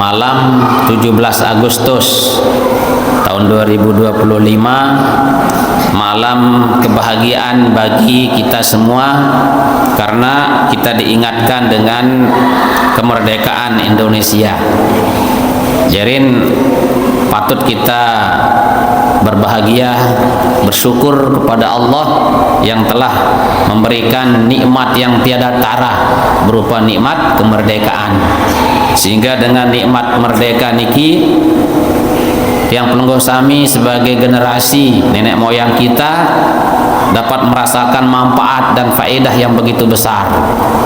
malam 17 Agustus tahun 2025, malam kebahagiaan bagi kita semua karena kita diingatkan dengan kemerdekaan Indonesia. Jarin patut kita berbahagia, bersyukur kepada Allah yang telah memberikan nikmat yang tiada tara berupa nikmat kemerdekaan, sehingga dengan nikmat merdeka niki yang pelengguh sami sebagai generasi nenek moyang kita dapat merasakan manfaat dan faedah yang begitu besar.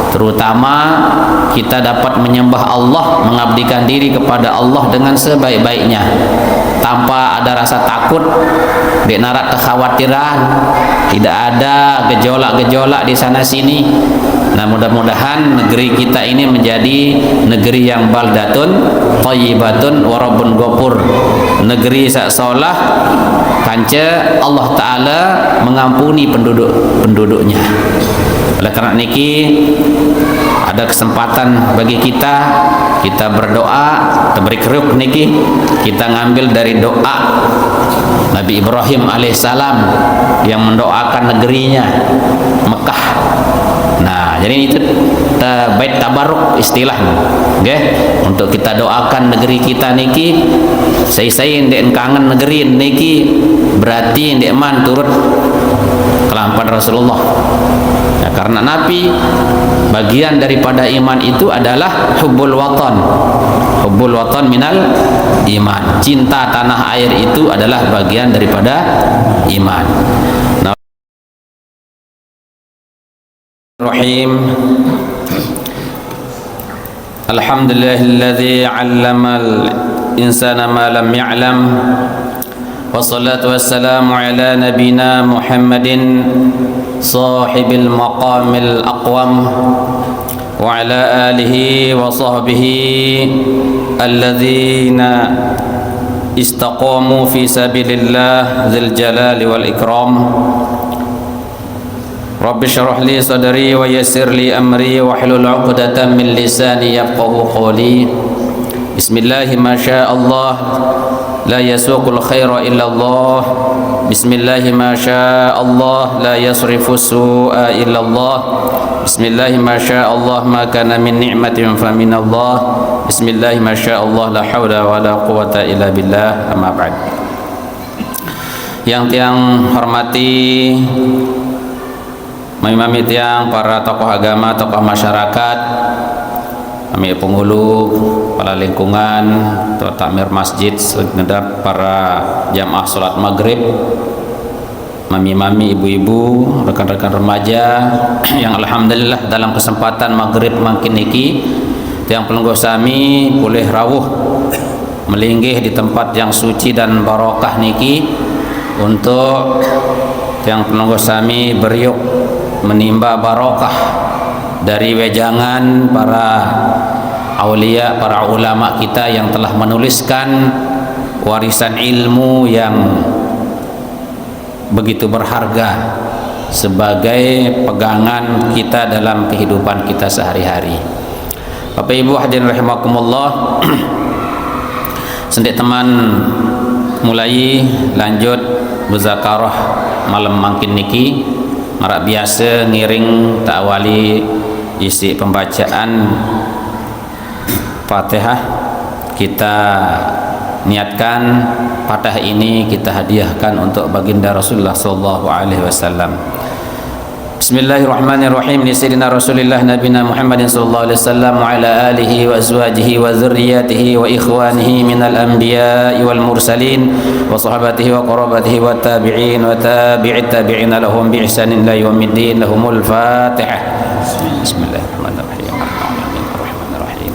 Terutama kita dapat menyembah Allah, mengabdikan diri kepada Allah dengan sebaik-baiknya, tanpa ada rasa takut, tidak ada kekhawatiran, tidak ada gejolak-gejolak di sana sini. Nah, mudah-mudahan negeri kita ini menjadi negeri yang baldatun thayyibatun wa rabbun ghafur, negeri seolah kanca Allah Ta'ala mengampuni penduduknya. Oleh karena niki ada kesempatan bagi kita berdoa, beri keruk niki kita ngambil dari doa Nabi Ibrahim alaihissalam yang mendoakan negerinya Mekah. Nah, jadi itu bait tabaruk istilahnya, okay? Untuk kita doakan negeri kita niki, saya ndek kangen negeri niki, berarti ndek man turut kelampan Rasulullah. Nah, karena Nabi bagian daripada iman itu adalah hubbul watan. Hubbul watan minal iman. Cinta tanah air itu adalah bagian daripada iman. Rahim. Alhamdulillahilladzi 'allamal insana ma lam ya'lam. Wassalatu wassalamu ala nabina Muhammadin sahibil maqamil aqwam wa ala alihi wa sahbihi alladzina istaqamu fi sabilillah dzil jalali wal ikram. Rabbi syrah li sadri wa yassir li amri wa hlul 'uqdatam min lisani yafqahu qawli. Bismillahi ma syaa Allah la yasuqul khaira illa Allah. Bismillahi ma syaa Allah la yasrifu su'a illa Allah. Bismillahi ma syaa Allah ma kana min ni'matin fa min Allah. Bismillahi ma syaa Allah la haula wa la quwata illa billah. Amma ba'd. Yang tiang hormati mami tiang para tokoh agama, tokoh masyarakat, kami penghulu, kepala lingkungan, takmir masjid, segenap para jamaah salat maghrib, mami-mami, ibu-ibu, rekan-rekan remaja yang alhamdulillah dalam kesempatan maghrib makin niki tiang pelengguh sami boleh rawuh melinggih di tempat yang suci dan barokah niki untuk tiang pelengguh sami beriuk menimba barokah dari wejangan para aulia, para ulama kita yang telah menuliskan warisan ilmu yang begitu berharga sebagai pegangan kita dalam kehidupan kita sehari-hari. Bapak Ibu hadirin rahimakumullah, sendik teman mulai lanjut berzakarah malam makin niki marak biasa ngiring ta'awali isi pembacaan Fatihah. Kita niatkan Fatihah ini kita hadiahkan untuk baginda Rasulullah sallallahu alaihi wasallam. Bismillahirrahmanirrahim. Li sayyidina Rasulillah nabiyina Muhammadin sallallahu alaihi wasallam wa ala alihi wa azwajihi wa dzurriyyatihi wa ikhwanihi minal anbiya'i wal mursalin wa sahabatihi wa qarabatihi wa tabi'in wa tabi'it tabi'in lahum bi ihsanin ila yaumiddin. Lahumul Fatihah. Bismillahirrahmanirrahim. Arrahmanirrahim.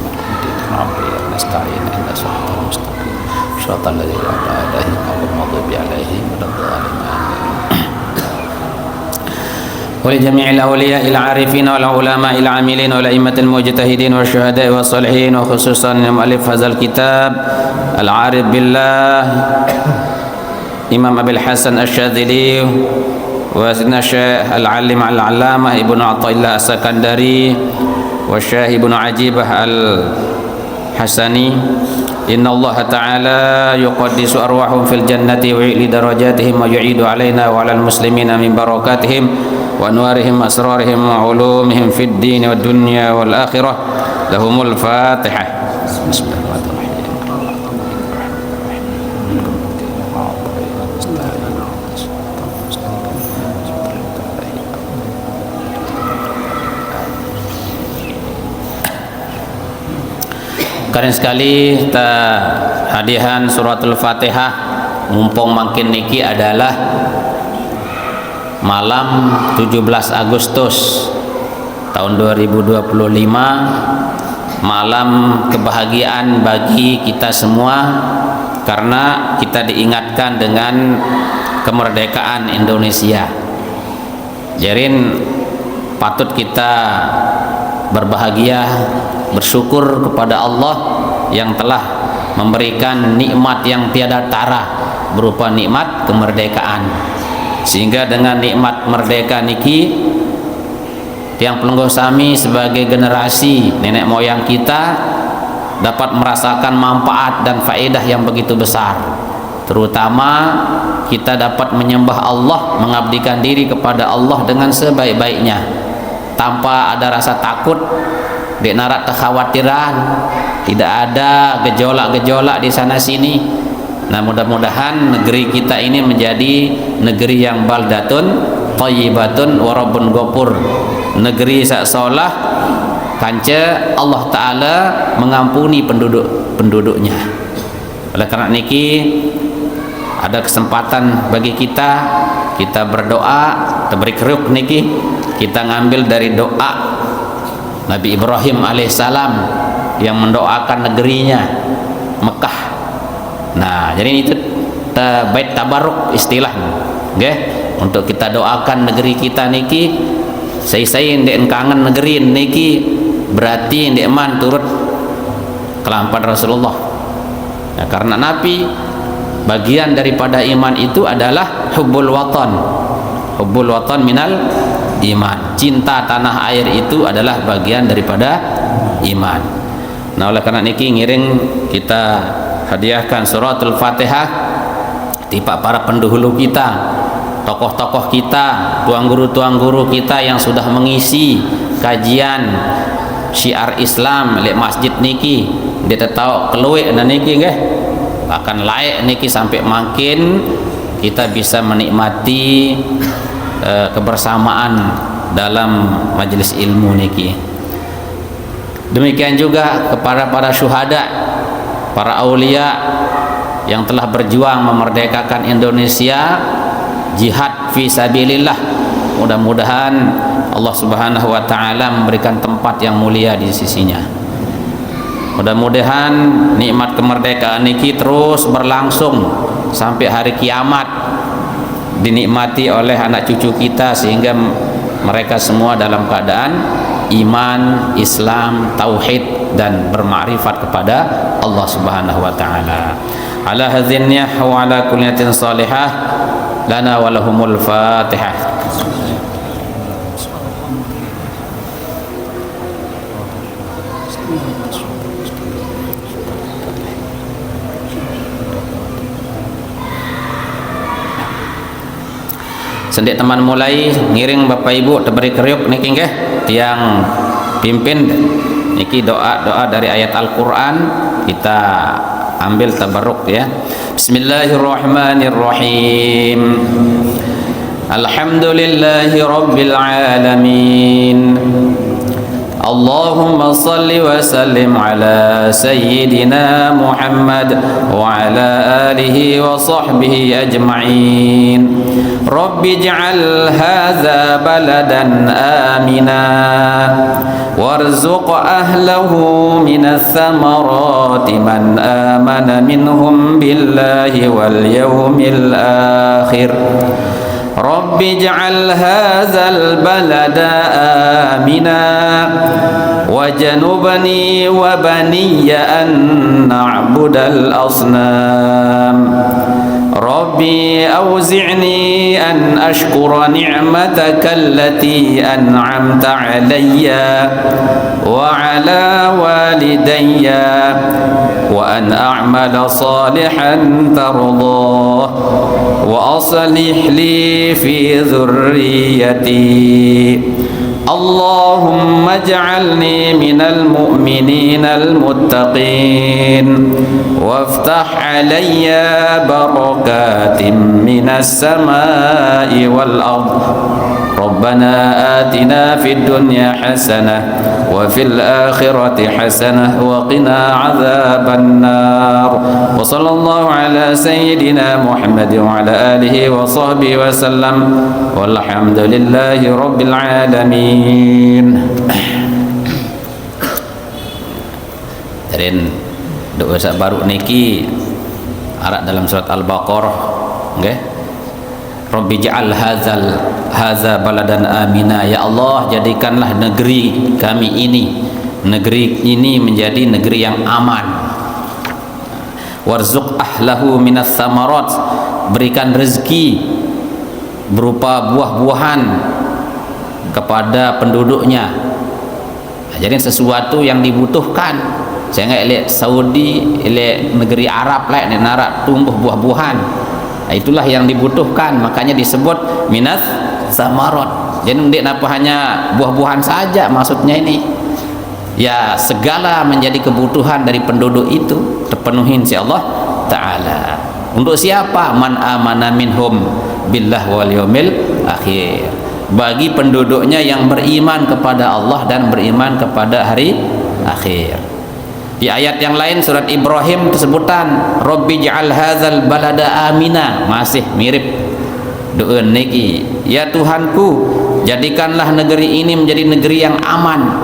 Rabbana nasta'in ihdinas siratal mustaqim. Shiratal ladzina an'amta 'alaihim ghairil maghdubi 'alaihim waladdallin. ولجميع الأولياء العارفين والعلماء العاملين والأئمة المجتهدين والشهداء والصالحين وخصوصا مؤلف هذا الكتاب العارف بالله إمام أبي الحسن الشاذلي وسيدنا الشيخ العلم العلامة ابن عطاء الله السكندري والشيخ ابن عجيبة hasani. Inna Allah ta'ala yuqaddisu arwahum fil jannati wa yu'li darajatihim wa yu'idu alaina wa alal muslimina min barakatihim wa anwarihim asrarihim wa ulumihim fid din wa dunya wal akhirah. Lahumul Fatihah. Bismillahirrahmanirrahim. Karen sekali ta hadihan suratul Fatihah mumpung makin niki adalah malam 17 Agustus tahun 2025, malam kebahagiaan bagi kita semua karena kita diingatkan dengan kemerdekaan Indonesia. Jarin patut kita berbahagia, bersyukur kepada Allah yang telah memberikan nikmat yang tiada tara berupa nikmat kemerdekaan, sehingga dengan nikmat merdeka niki tiang pelengguh sami sebagai generasi nenek moyang kita dapat merasakan manfaat dan faedah yang begitu besar. Terutama kita dapat menyembah Allah, mengabdikan diri kepada Allah dengan sebaik-baiknya tanpa ada rasa takut, di narak kekhawatiran, tidak ada gejolak-gejolak di sana sini. Nah, mudah-mudahan negeri kita ini menjadi negeri yang baldatun thayyibatun wa rabbun ghafur, negeri sak solah kanca Allah Ta'ala mengampuni penduduknya. Oleh karena niki ada kesempatan bagi kita berdoa, beri keruk niki kita ngambil dari doa Nabi Ibrahim alaihissalam yang mendoakan negerinya Mekah. Nah, jadi itu bait tabaruk istilahnya, okay? Untuk kita doakan negeri kita niki, saya ndek kangen negeri niki berarti ndek man turut kelampan Rasulullah. Nah, karena Nabi bagian daripada iman itu adalah hubbul watan minal iman. Cinta tanah air itu adalah bagian daripada iman. Nah, oleh karena niki ngiring kita hadiahkan suratul Fatihah tiba para pendahulu kita, tokoh-tokoh kita, tuang guru kita yang sudah mengisi kajian syiar Islam lek masjid niki, dia tahu keluwe dan niki nggih akan layak niki sampai makin kita bisa menikmati kebersamaan dalam majelis ilmu niki. Demikian juga kepada para syuhada, para aulia yang telah berjuang memerdekakan Indonesia, jihad fi sabilillah. Mudah-mudahan Allah Subhanahu wa taala memberikan tempat yang mulia di sisinya. Mudah-mudahan nikmat kemerdekaan niki terus berlangsung sampai hari kiamat, dinikmati oleh anak cucu kita sehingga mereka semua dalam keadaan iman, Islam, tauhid dan bermakrifat kepada Allah Subhanahu wa taala. Ala hadzinniah wa ala kulliyatin salihah lana wa lahumul Fatihah. Sendik teman mulai ngiring Bapak Ibu teberi kriuk niki nggih tiang pimpin niki doa dari ayat Al-Qur'an kita ambil tabarruk ya. Bismillahirrahmanirrahim. Alhamdulillahi rabbil alamin. Allahumma salli wa sallim ala sayyidina Muhammad wa ala alihi wa sahbihi ajma'in. Rabbi ij'al hadza baladan amina warzuq ahlahu minas samarati man amana minhum billahi wal yawmil akhir. Rabbi ij'al hadzal balada amina wajnubni wa baniya an na'budal asnam. Rabbi awzi'ni an ashkura ni'mataka allati an'amta alayya wa ala walidayya wa an a'mala salihan tardah wa aslih li fi dhurriyyati اللهم اجعلني من المؤمنين المتقين وافتح علي بركات من السماء والأرض ربنا آتنا في الدنيا حسنة وفي الآخرة حسنة وقنا عذاب النار وصلى الله على سيدنا محمد وعلى آله وصحبه وسلم والحمد لله رب العالمين. Terin doa baru niki arak dalam surat Al-Baqarah, nggih. Rabbi ja'al hadza baladan amina, ya Allah jadikanlah negeri kami ini, negeri ini menjadi negeri yang aman. Warzuq ahlahu minas samarat, berikan rezeki berupa buah-buahan kepada penduduknya. Jadi sesuatu yang dibutuhkan. Saya nggak lihat Saudi, lihat negeri Arab lah, narak tumbuh buah-buahan. Itulah yang dibutuhkan, makanya disebut minas samarat. Jadi tidak hanya buah-buahan saja maksudnya ini. Ya segala menjadi kebutuhan dari penduduk itu terpenuhi insya Allah Ta'ala. Untuk siapa? Man amana minhum billah wal yaumil akhir. Bagi penduduknya yang beriman kepada Allah dan beriman kepada hari akhir. Di ayat yang lain surat Ibrahim tersebutan Rabbi ja'al hadzal balada amina, masih mirip doa niki, ya Tuhanku jadikanlah negeri ini menjadi negeri yang aman.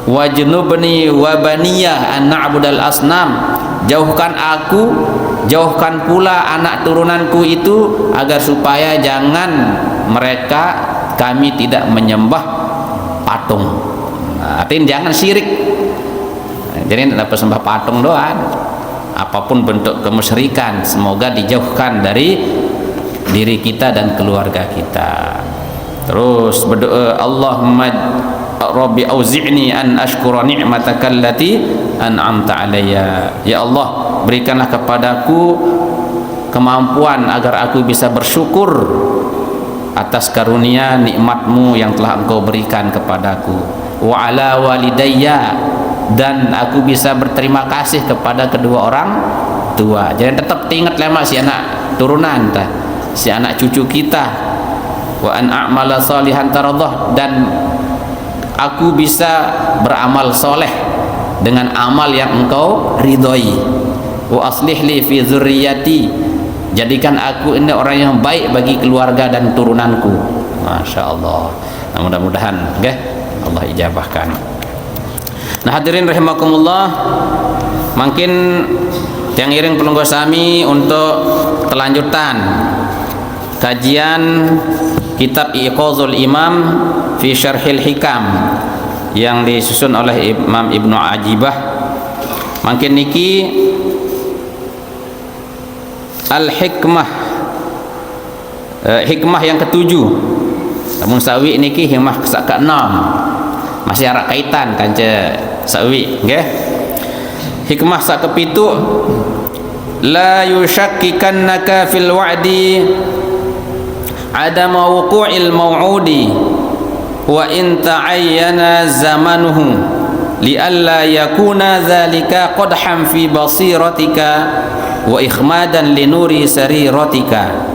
Wajnubni wa baniyah an na'budal asnam, jauhkan aku, jauhkan pula anak turunanku itu agar supaya jangan mereka kami tidak menyembah patung. Artinya jangan syirik. Jadi tidak sembah patung doang, apapun bentuk kemusyrikan semoga dijauhkan dari diri kita dan keluarga kita. Terus berdoa, Allahumma Rabbi auzi'ni an ashkura ni'mataka allati an'amta alayya. Ya Allah, berikanlah kepadaku kemampuan agar aku bisa bersyukur atas karunia nikmatmu yang telah engkau berikan kepadaku. Wa ala walidayya, dan aku bisa berterima kasih kepada kedua orang tua. Jangan tetap ingat lama si anak turunan ta, si anak cucu kita. Wa an a'mala salihan taradah, dan aku bisa beramal soleh dengan amal yang engkau ridhoi. Wa aslih li fi dzurriyyati, jadikan aku ini orang yang baik bagi keluarga dan turunanku. Masya Allah. Nah, mudah-mudahan okay, Allah ijabahkan. Nah hadirin rahimakumullah, makin yang iring pelunggu sami untuk kelanjutan kajian kitab Iqazul Imam fi Syarhil Hikam yang disusun oleh Imam Ibnu Ajibah. Makin niki Al-Hikmah, hikmah yang ketujuh. Namun sawi niki hikmah ke-6. Masih ada kaitan kanca sawi, nggih. Hikmah sak kepitu, la yushakkikannaka fil wa'di adama wuqu'il maw'udi wa in ta'ayyana zamanuhu li'alla yakuna dhalika qadham fi basiratika wa ikhmadan li nuri sariratika.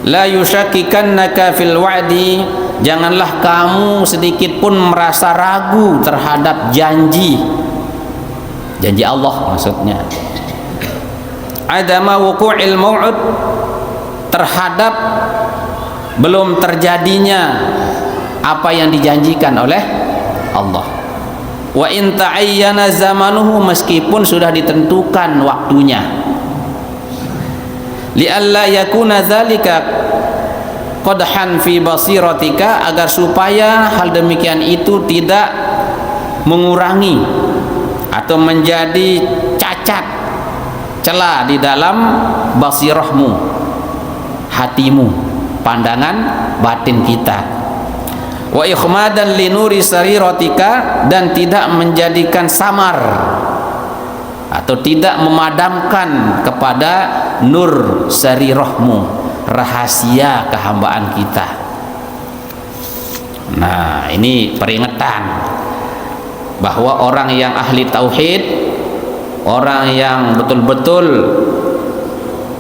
La yushakkikannaka fil wa'di, janganlah kamu sedikit pun merasa ragu terhadap janji Allah maksudnya. Adama wuqu'il maw'ud, terhadap belum terjadinya apa yang dijanjikan oleh Allah. Wa in ta'ayyana zamanuhu, meskipun sudah ditentukan waktunya. Li'alla yakuna dzalika qadhan fi basiratika, agar supaya hal demikian itu tidak mengurangi atau menjadi cacat celah di dalam basirahmu, hatimu, pandangan batin kita. Wa ikhmadan li nuri sariratika, dan tidak menjadikan samar atau tidak memadamkan kepada nur sarirahmu, rahasia kehambaan kita. Nah, ini peringatan bahwa orang yang ahli tauhid, orang yang betul-betul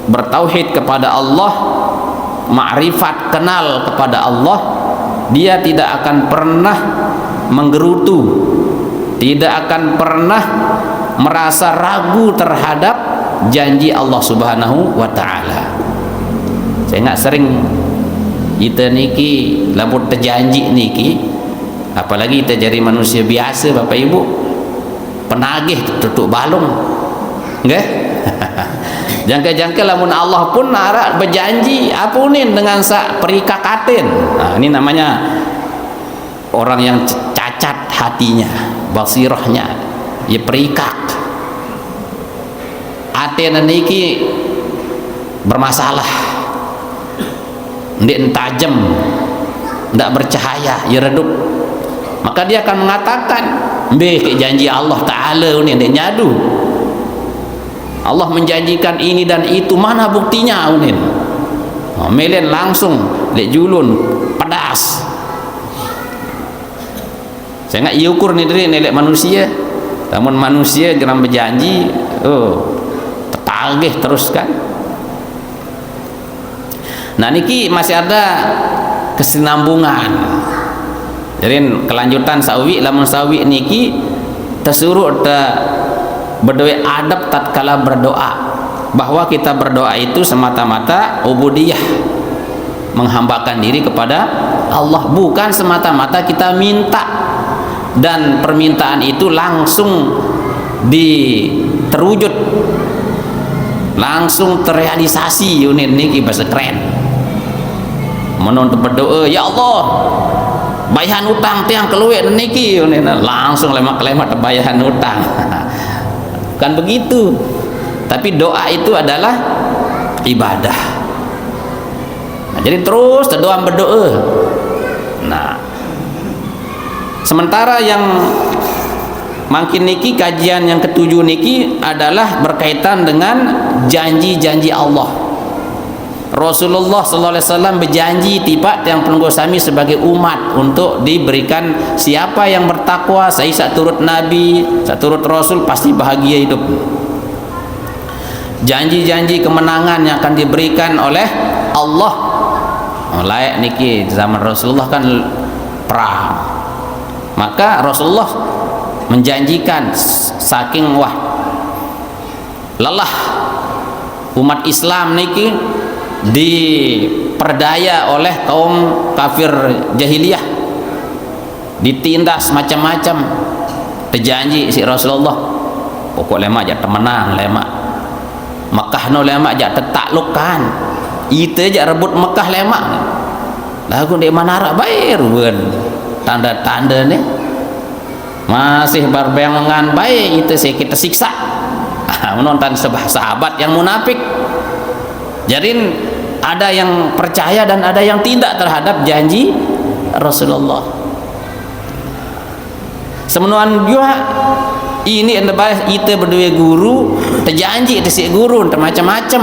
bertauhid kepada Allah, ma'rifat, kenal kepada Allah, dia tidak akan pernah menggerutu, tidak akan pernah merasa ragu terhadap janji Allah Subhanahu wa ta'ala. Saya nggak sering kita niki lamun terjanji niki, apalagi kita jadi manusia biasa Bapak Ibu, penagih tutup balung, nggak? Jangka-jangka lamun Allah pun nara berjanji apunin dengan sak perikakatin. Nah, ini namanya orang yang cacat hatinya, basirahnya, ya perikak. Aten niki bermasalah, ndik tajam, ndak bercahaya, ya redup. Maka dia akan mengatakan, "Mbeh janji Allah Taala ini ndik nyadu. Allah menjanjikan ini dan itu, mana buktinya unin?" Melen langsung lek julun pedas. Saya nggak iukur nih dari nelek manusia. Namun manusia jangan berjanji, tertagih terus kan. Nah, niki masih ada kesinambungan. Jadi kelanjutan sawi, lamun sawi niki tersuruh berdoa adab tatkala berdoa, bahwa kita berdoa itu semata-mata ubudiyah, menghambakan diri kepada Allah, bukan semata-mata kita minta dan permintaan itu langsung terwujud, langsung terrealisasi. Unit niki bahasa keren menonton berdoa, ya Allah bayahan utang tiang keluar niki, langsung lemak-lemak bayahan utang. Bukan begitu, tapi doa itu adalah ibadah. Nah, jadi terus doa berdoa. Nah, sementara yang makin niki kajian yang ketujuh niki adalah berkaitan dengan janji-janji Allah. Rasulullah sallallahu alaihi wasallam berjanji tiba yang penunggu sami sebagai umat untuk diberikan, siapa yang bertakwa saya turut Nabi, saya turut Rasul pasti bahagia hidup. Janji-janji kemenangan yang akan diberikan oleh Allah. Layak niki zaman Rasulullah kan perang. Maka Rasulullah menjanjikan saking lelah umat Islam niki diperdaya oleh kaum kafir jahiliyah, ditindas macam-macam. Terjanji si Rasulullah, pokok lemak aja temenang, lemak Mekah no lemak aja tetaklukkan, itu aja rebut Mekah lemak. Lagu di manara bayar bukan tanda-tanda nih masih berbayangan baik, itu kita siksa. Menonton sahabat yang munafik. Jadi ada yang percaya dan ada yang tidak terhadap janji Rasulullah. Semenuan juga ini kita berdua guru terjanji itu si guru macam-macam.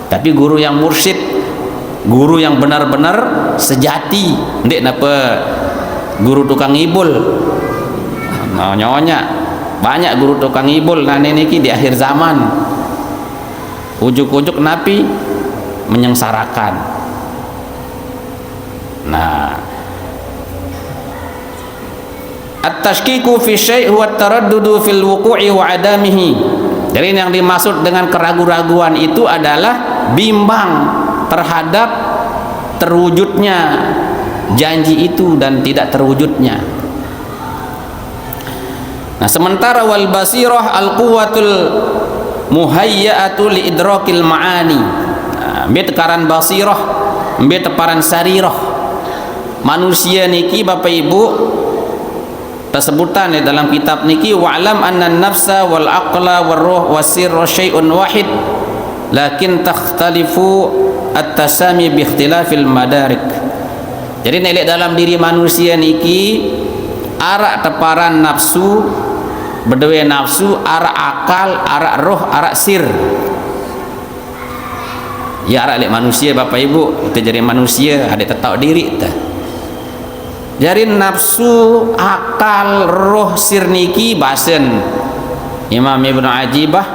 Tapi guru yang mursyid, guru yang benar-benar sejati, ndik napa guru tukang ibul. Nyonya banyak guru tukang ibul nane niki di akhir zaman. Ujuk-ujuk Nabi menyengsarakan. Nah, at-tashkiku fi syai' huwa at-taraddudu fil wuqu'i wa adamihi. Jadi yang dimaksud dengan keraguan-raguan itu adalah bimbang terhadap terwujudnya janji itu dan tidak terwujudnya. Nah, sementara wal basirah al-quwwatul muhayya'atu li idrakil ma'ani. Mbet karan basirah, mbet paran sarirah. Manusia niki Bapak Ibu Tersebutan di dalam kitab niki, wa'lam anna an-nafsa wal aqla wal ruh wasirra syai'un wahid lakin takhtalifu at-tasami bi ikhtilafil madarik. Jadi nelek dalam diri manusia niki arak teparan nafsu, berdua nafsu, arak akal, arak roh, arak sir. Ya arak lek manusia bapak ibu, kita jadi manusia ada tetap diri ta. Jadi nafsu, akal, roh, sir niki basen Imam Ibnu Ajibah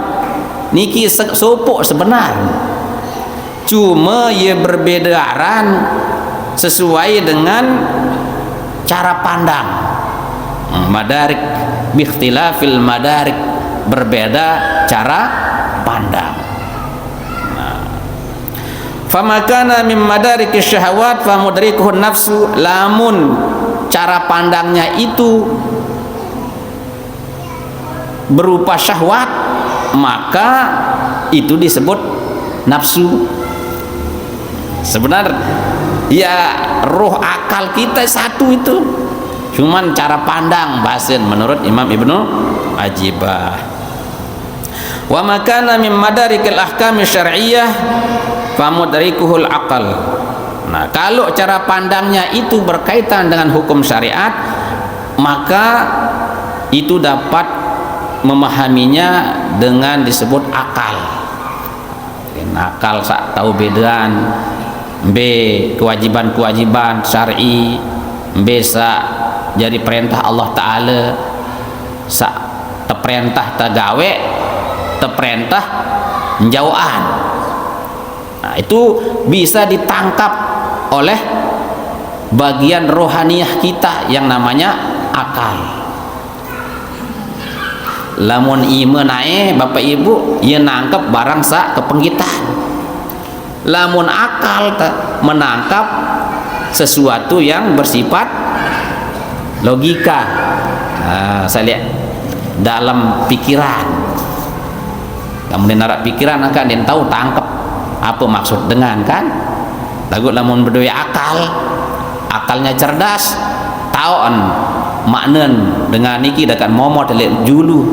niki sopok sebenarnya. Cuma ia berbeda aran sesuai dengan cara pandang. Madarik bikhtilafil madarik, berbeda cara pandang. Famakana mim madarikis syahwat famudrikuhun nafsu, lamun cara pandangnya itu berupa syahwat maka itu disebut nafsu. Sebenarnya ya roh akal kita satu itu, cuman cara pandang basen menurut Imam Ibnu Ajibah. Wa makana mim madarikil ahkami syar'iyyah famudrikuhul aqal. Nah, kalau cara pandangnya itu berkaitan dengan hukum syariat, maka itu dapat memahaminya dengan disebut akal. Akal sak tahu bedaan B kewajiban-kewajiban syar'i, B sak jadi perintah Allah Ta'ala, sak teperintah tagawe, teperintah menjauhan. Nah, itu bisa ditangkap oleh bagian rohaniah kita yang namanya akal. Lamun iman naik bapak ibu, ia nangkap barang sak kepengkitan. Lamun akal menangkap sesuatu yang bersifat logika. Nah, saya lihat dalam pikiran. Kemudian narak pikiran akan dia tahu tangkap apa maksud dengan kan. Lagu lamun berdua akal, akalnya cerdas, tahu maknen dengan niki dekat momot lek julu.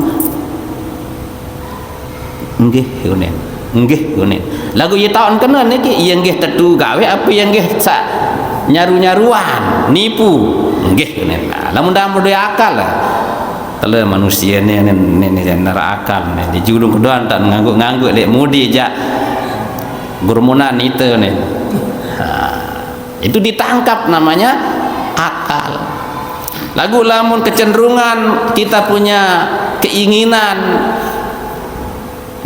Nggih unen, nggih unen. Lagu ye tahu kena niki ye nggih tetu gawe apa yang nggih sak nyaru-nyaruan, nipu. Nggih unen. Lamun dah berdua akal lah. Tele manusia ni nara akal ni di julung keduan tak ngangguk-ngangguk lek mudi jak gurumunan itu ni. Itu ditangkap namanya akal. Lagu lamun kecenderungan kita punya keinginan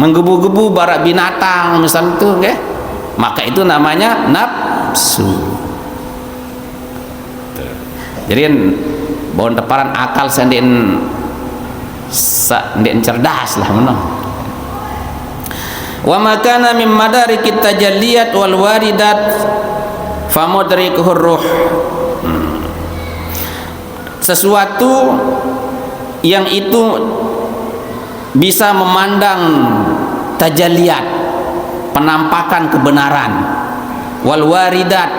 menggebu-gebu barak binatang misal itu, okay? Maka itu namanya nafsu. Jadi bon teparan akal sendin cerdas lah menang. Wa makana mim madarikit tajalliyat wal waridat famudrikuhur ruh. Sesuatu yang itu bisa memandang tajalliyat, penampakan kebenaran, wal waridat,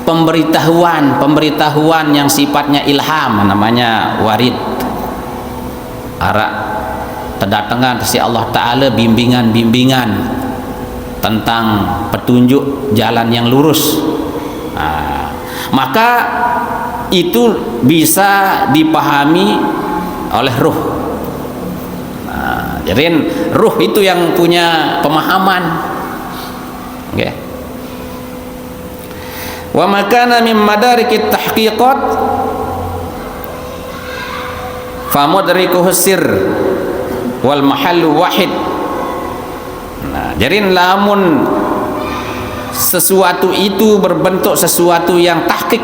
pemberitahuan yang sifatnya ilham, namanya warid. Arak terdatangan si Allah Ta'ala bimbingan-bimbingan tentang petunjuk jalan yang lurus. Maka itu bisa dipahami oleh ruh. Jadi ruh itu yang punya pemahaman. Okay. Wa makana min madarikit tahqiqat famudrikuhu sir wal mahallu wahid. Nah, jadi lamun sesuatu itu berbentuk sesuatu yang tahqiq,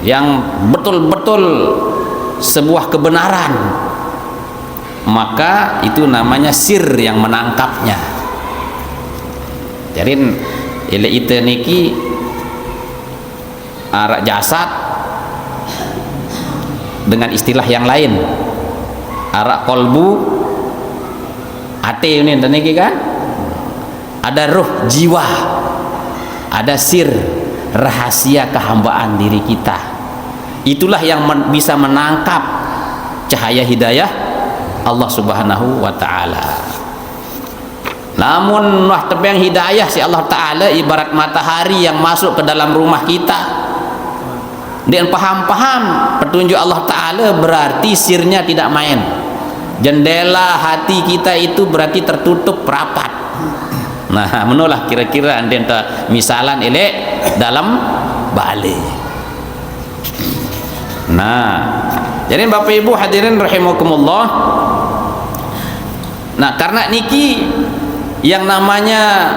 yang betul-betul sebuah kebenaran, maka itu namanya sir yang menangkapnya. Jadi ile ite niki arak jasad dengan istilah yang lain, arak kolbu ate ini dan niki kan ada ruh jiwa, ada sir rahasia kehambaan diri kita Itulah yang bisa menangkap cahaya hidayah Allah Subhanahu wa taala. Namun wah tebeng hidayah si Allah taala ibarat matahari yang masuk ke dalam rumah kita. Dan paham-paham petunjuk Allah taala berarti sirnya tidak main. Jendela hati kita itu berarti tertutup rapat. Nah, menulah kira-kira anden misalan elek dalam balik. Nah, jadi Bapak Ibu hadirin rahimakumullah. Nah, karena niki yang namanya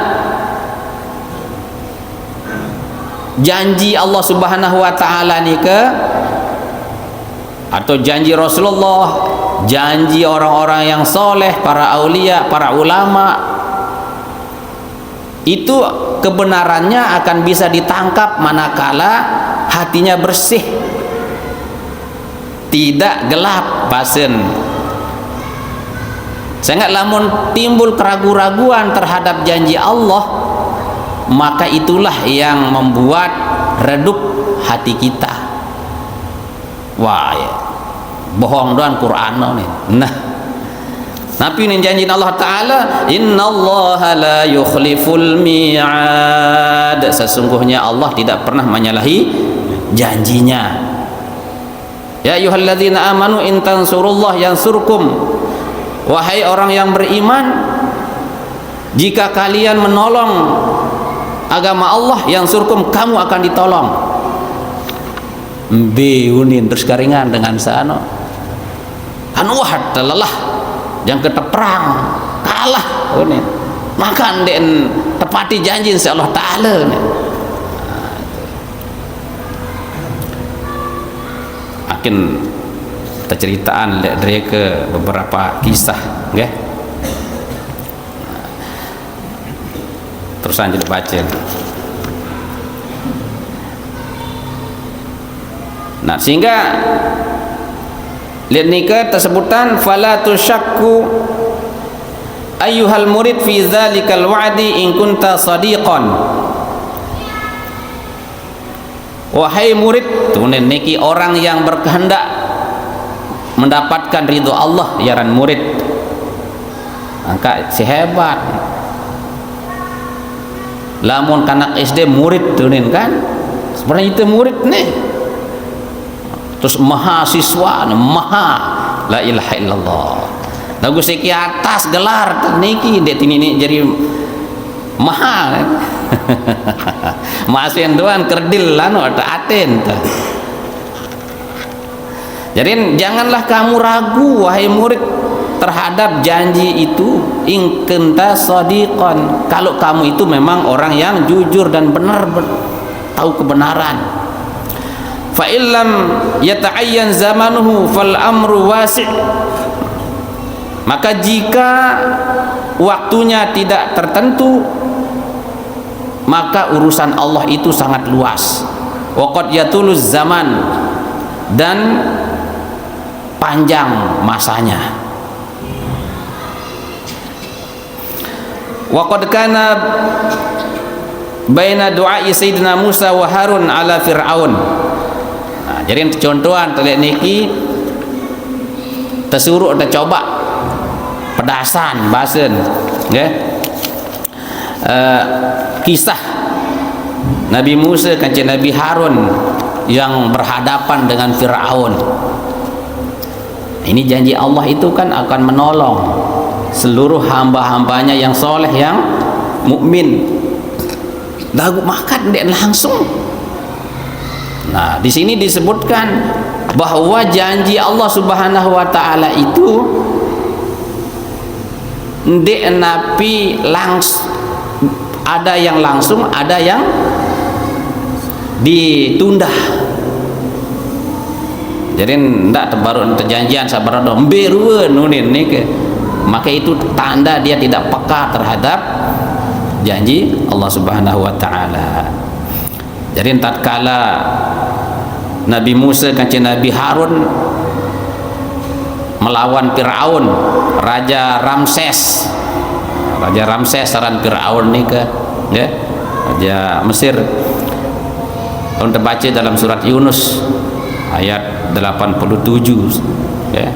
janji Allah Subhanahu wa taala nika atau janji Rasulullah, janji orang-orang yang soleh, para aulia, para ulama, itu kebenarannya akan bisa ditangkap manakala hatinya bersih, tidak gelap basen. Sangat lamun timbul keraguan-raguan terhadap janji Allah, maka itulah yang membuat redup hati kita. Wah, ya. Bohong doang Quran nih. Nah, tapi ini janji Allah Ta'ala, innallaha la yukhliful mi'ad. Sesungguhnya Allah tidak pernah menyalahi janjinya. Ya ayyuhalladzina amanu in tansurullah yansurkum. Wahai orang yang beriman, jika kalian menolong agama Allah, yansurkum, kamu akan ditolong. Biunin terus karingan dengan sana. Anu wah lelah yang kita perang kalah unin. Maka den tepati janji insya Allah Ta'ala nih. Akin ceritaan dari ke beberapa kisah, nggih. Terus lanjut baca. Nah, sehingga lihat nikah tersebutan fala tusyakku ayyuhal murid fi dzalikal wa'di in kunta sadiqan. Wahai murid, tunen niki orang yang berkehendak mendapatkan ridho Allah yaran murid. Angka si hebat. Lamun kanak SD murid tunen kan? Sebenarnya itu murid nih. Terus mahasiswa, maha la ilaha illallah. Lagu seki atas gelar niki det ini jadi maha. Masih doan kerdil lanu ada aten. Jadi janganlah kamu ragu wahai murid terhadap janji itu, in kunta shadiqan, kalau kamu itu memang orang yang jujur dan benar tahu kebenaran. Fa illam yata'ayyan zamanuhu fal amru wasi', maka jika waktunya tidak tertentu, maka urusan Allah itu sangat luas. Wa qad yatuluz zaman, dan panjang masanya. Wa qad kana baina du'ai Sayyidina Musa wa Harun ala Fir'aun. Nah, jadi contohan terlihat niki tersuruh ada coba pedasan basen, nggih. Kisah Nabi Musa kancing Nabi Harun yang berhadapan dengan Fir'aun. Ini janji Allah itu kan akan menolong seluruh hamba-hambanya yang soleh, yang mukmin. Lagu makan dia langsung. Nah, di sini disebutkan bahwa janji Allah Subhanahu wa taala itu ndek napi langsung, ada yang langsung, ada yang ditunda. Jadi ndak baru perjanjian sabar do mberueun nunin nih, maka itu tanda dia tidak peka terhadap janji Allah Subhanahu wa taala. Jadi tatkala Nabi Musa kancing Nabi Harun melawan Fir'aun, Raja Ramses saran Fir'aun nih ke, ya, Raja Mesir. Kalau terbaca dalam surat Yunus ayat 87 ya.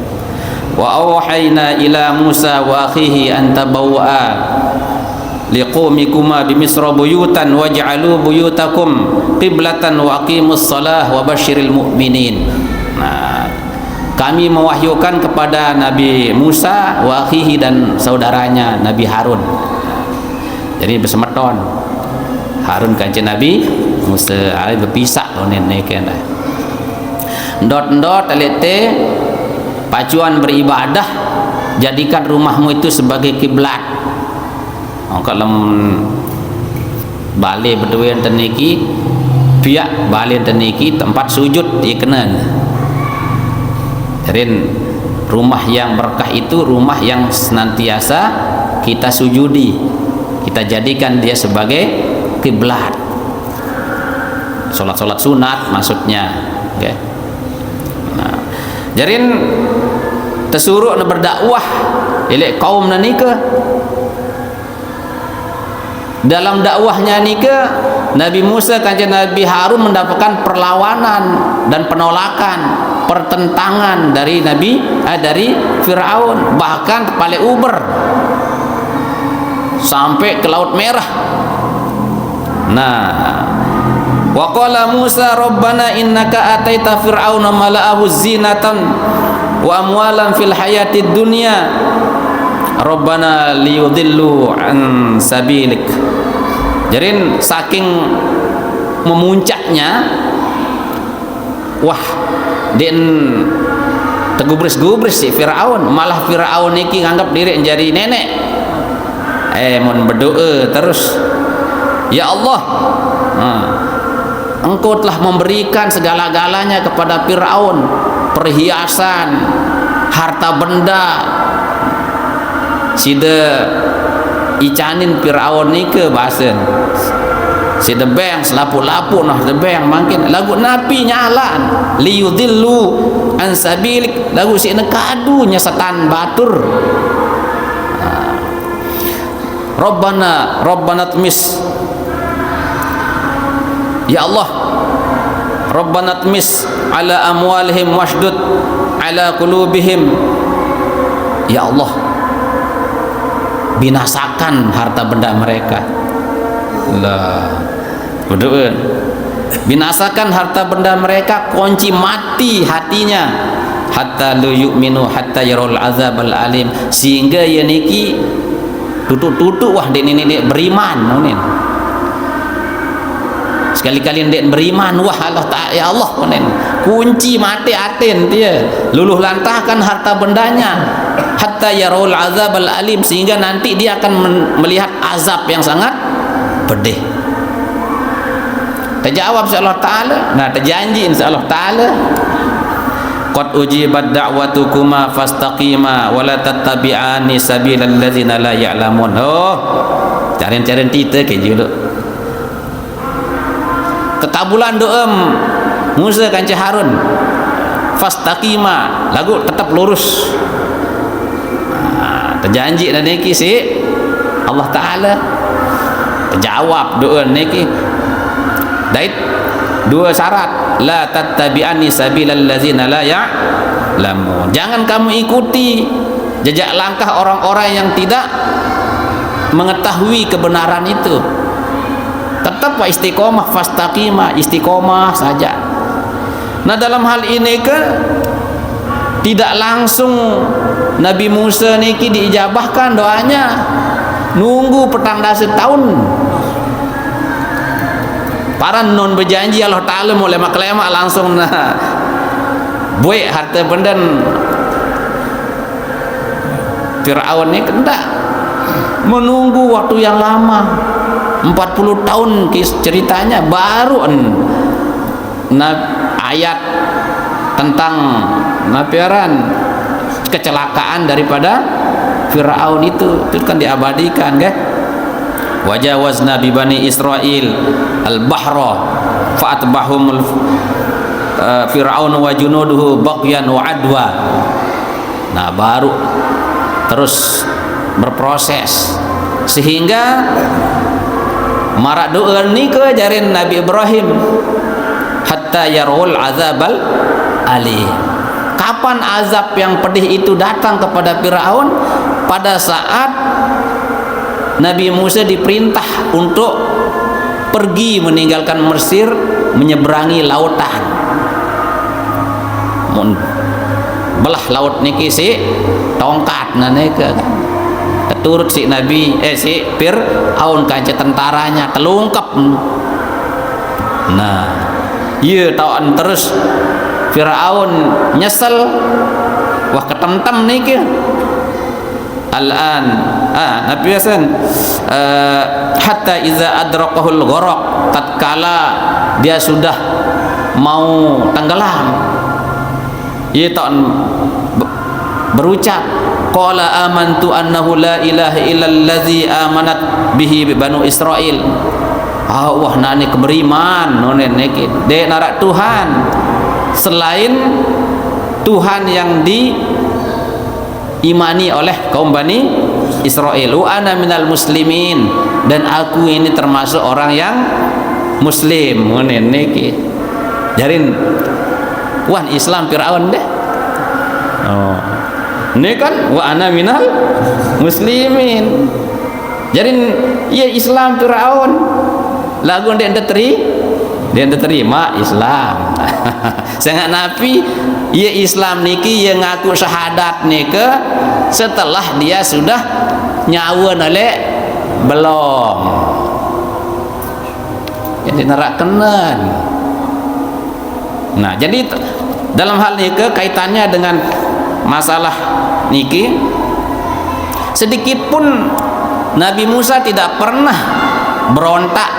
Wa awhayna ila Musa wa akhihi an tabawwa'a liqaumikuma bi Misra buyutan waj'alu buyutakum qiblatan wa aqimus shalah wa basyiril mu'minin. Nah, kami mewahyukan kepada Nabi Musa wa akhihi dan saudaranya Nabi Harun. Jadi bersemeton. Harun kanjeng Nabi Musa ai berpisah nenek kan. Ndot-ndot alete pacuan beribadah, jadikan rumahmu itu sebagai kiblat. Kalau balik berdua enten niki pihak balik enten niki tempat sujud dia kena. Jadi rumah yang berkah itu rumah yang senantiasa kita sujudi, kita jadikan dia sebagai kiblat. Solat-solat sunat maksudnya, okay. Nah, jadi tersuruh berdakwah ilek kaum nanika. Dalam dakwahnya nika Nabi Musa kanjeng Nabi Harun mendapatkan perlawanan dan penolakan, pertentangan dari dari Firaun, bahkan paling uber sampai ke Laut Merah. Nah, wa qala Musa rabbana innaka ataita fir'auna mala'ahu zinatan wa amwalan fil hayatid dunya rabbana liyudillu an sabilik. Jadi saking memuncaknya, wah den tegubris-gubris si Firaun, malah Firaun niki nganggap diri menjadi nenek. Mun berdoa terus, ya Allah, Engkau telah memberikan segala-galanya kepada Firaun, perhiasan, harta benda. Sida icanin Firaun ni ke bahasan sida beng selapu-lapu nah beng makin lagu napi nyalan liyudillu an sabilik lagu si kadunya setan batur. Rabbana tmis, ya Allah, Rabbana tmis ala amwalihim washdud ala qulubihim, ya Allah, binasakan harta benda mereka. Lah, berdoa. Binasakan harta benda mereka, kunci mati hatinya. Hatta lu yu'minu hatta yarul azabal alim, sehingga ya niki tutuk-tutuk wah dek nenek beriman nih. Sekali-kali dek beriman wah Allah tak ya Allah nih. Kunci mati aten dia. Luluh lantahkan harta bendanya. Hatta yarul azabal alim, sehingga nanti dia akan melihat azab yang sangat pedih. Terjawab insyaallah taala. Nah, terjanji insyaallah taala. Qad ujibat da'watukuma fastaqima wa la tattabi'ani sabilal ladzina la ya'lamun. Oh, carian-carian kita ke julu. Kekabulan doa Musa kanca Harun. Fastaqima, lagu tetap lurus. Terjanji dan niki si Allah Ta'ala terjawab doa niki. Dait dua syarat, la tattabi'ani sabilal ladzina la ya'lamun, jangan kamu ikuti jejak langkah orang-orang yang tidak mengetahui kebenaran itu. Tetap wa istiqomah, fastaqimah, istiqomah saja. Nah, dalam hal ini ke tidak langsung Nabi Musa niki diijabahkan doanya, nunggu petang dasa tahun. Para non berjanji Allah Ta'ala mulai maklema langsung nah buik harta benda Firaun ni kendak menunggu waktu yang lama 40 tahun ceritanya baru ayat tentang napiaran kecelakaan daripada Firaun itu kan diabadikan kan. Wajawazna bi bani Israil al-bahra fa'atbahum Fir'aun wa junuduhu baghyan wa adwa. Nah, baru terus berproses sehingga marak doa ni ke jarin Nabi Ibrahim hatta yarul azabal alim. Kapan azab yang pedih itu datang kepada Firaun? Pada saat Nabi Musa diperintah untuk pergi meninggalkan Mesir, menyeberangi lautan. Belah laut niki si tongkat naneka keturut si Nabi si Firaun kaca tentaranya telungkap. Nah, iya tawan terus Firaun nyesel, wah ketemtem niki. Al-an Nabi Hasan hatta iza adraqahul gharaq, tatkala dia sudah mau tenggelam, ia tak berucap qala amantu annahu la ilaha illallazi amanat bihi banu Israil. Wah nani keberiman nonen niki de narak Tuhan selain Tuhan yang diimani oleh kaum Bani Israel. Wa ana minal muslimin, dan aku ini termasuk orang yang muslim. Ngonen niki. Jarin wah Islam Firaun deh. Oh. Ini kan wa ana minal muslimin. Jarin iya Islam Firaun. Lagu dia terima Islam. Sangat Nabi ia Islam niki ia ngaku syahadat niki setelah dia sudah nyawa oleh belum. Jadi nerak kenan. Nah, jadi dalam hal niki kaitannya dengan masalah niki, sedikit pun Nabi Musa tidak pernah berontak,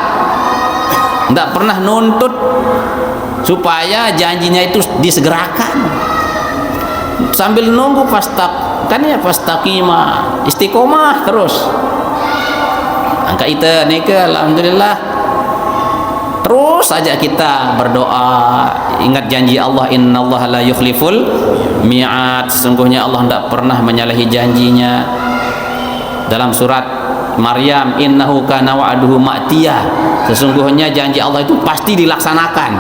tidak pernah nuntut supaya janjinya itu disegerakan. Sambil nunggu fastaqima, istiqomah terus. Angka itu nika alhamdulillah terus saja kita berdoa, ingat janji Allah, innallaha la yukhliful mi'ad, sesungguhnya Allah tidak pernah menyalahi janjinya. Dalam surat Maryam, innahu kana wa'duhu ma'tiyah, sesungguhnya janji Allah itu pasti dilaksanakan.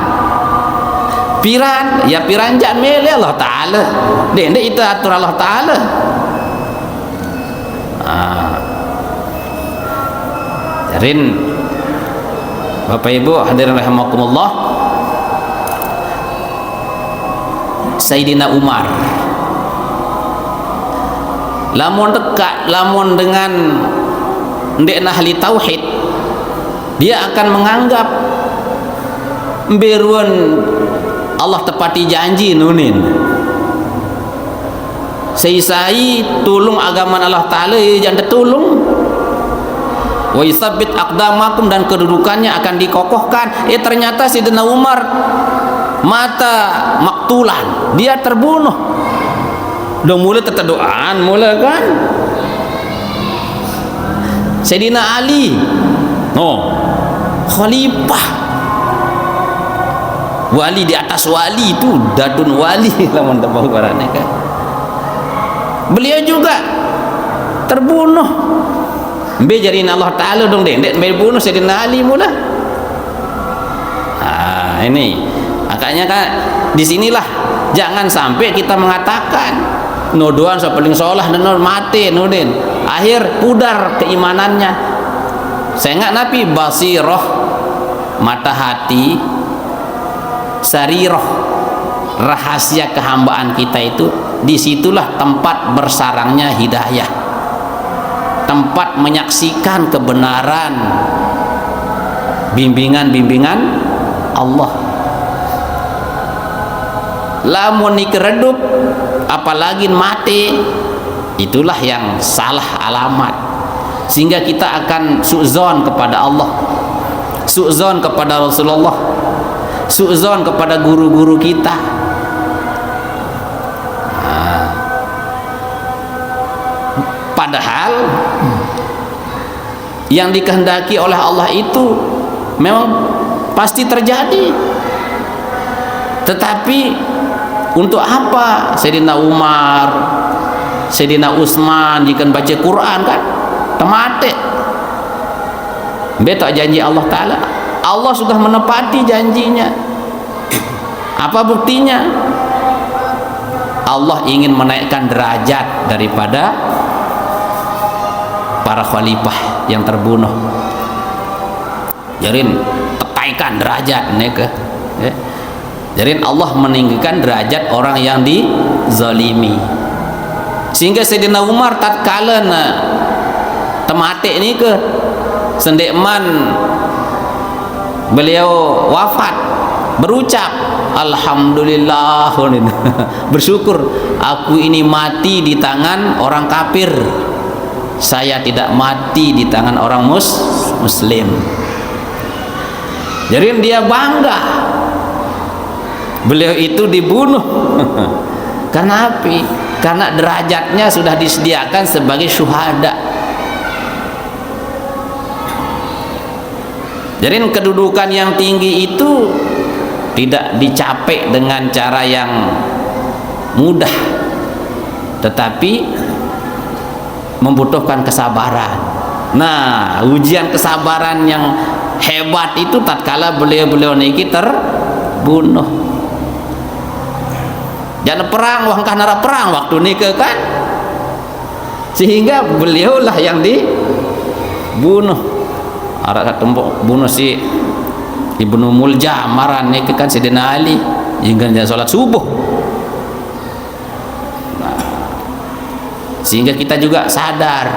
Piran ya piran jamil Allah Ta'ala dek itu atur Allah Ta'ala. Jarin Bapak Ibu hadirin rahimakumullah, Sayyidina Umar lamun dekat, lamun dengan ndek ahli tauhid, dia akan menganggap beruan Allah tepati janji nunin. Sai tulung agama Allah Ta'ala jangan tertulung. Wa yusabbit aqdamakum, dan kedudukannya akan dikokohkan. Ternyata Sayyidina Umar mata maktulan, dia terbunuh. Udah mulai tertedoan mulai kan. Sayyidina Ali khalifah, wali di atas wali, itu dadun wali lamun tebal barane kan. Beliau juga terbunuh. Mbe jarin Allah Ta'ala dong dek bunuh Sayyidina Ali mula. Ini makanya kan disinilah jangan sampai kita mengatakan nuduhan so paling sholah dan mati nudin, akhir pudar keimanannya. Saya ingat Nabi basiroh, mata hati, sariroh, rahasia kehambaan kita itu, disitulah tempat bersarangnya hidayah, tempat menyaksikan kebenaran, bimbingan-bimbingan Allah. Lamun redup apalagi mati, itulah yang salah alamat, sehingga kita akan su'zon kepada Allah, su'zon kepada Rasulullah, su'zon kepada guru-guru kita. Padahal yang dikehendaki oleh Allah itu memang pasti terjadi, tetapi untuk apa Sayyidina Umar, Sayyidina Utsman jika baca Quran kan temate betok janji Allah Ta'ala. Allah sudah menepati janjinya. Apa buktinya? Allah ingin menaikkan derajat daripada para khalifah yang terbunuh. Jarin tetaikan derajat neka. Ya. Jarin Allah meninggikan derajat orang yang dizalimi. Sehingga Sayyidina Umar tatkala tematik ni ke sendekman beliau wafat berucap alhamdulillah bersyukur aku ini mati di tangan orang kafir, saya tidak mati di tangan orang muslim. Jadi dia bangga beliau itu dibunuh karena apa? Karena derajatnya sudah disediakan sebagai syuhada. Jadi kedudukan yang tinggi itu tidak dicapai dengan cara yang mudah, tetapi membutuhkan kesabaran. Nah, ujian kesabaran yang hebat itu tatkala beliau-beliau niki terbunuh. Jangan perang, wangkah nara perang waktu nikah kan, sehingga beliaulah yang dibunuh. Arah tumpuk bunuh si Ibnu Mulja maran nikah kan Sayyidina Ali hingga dia sholat subuh. Nah, sehingga kita juga sadar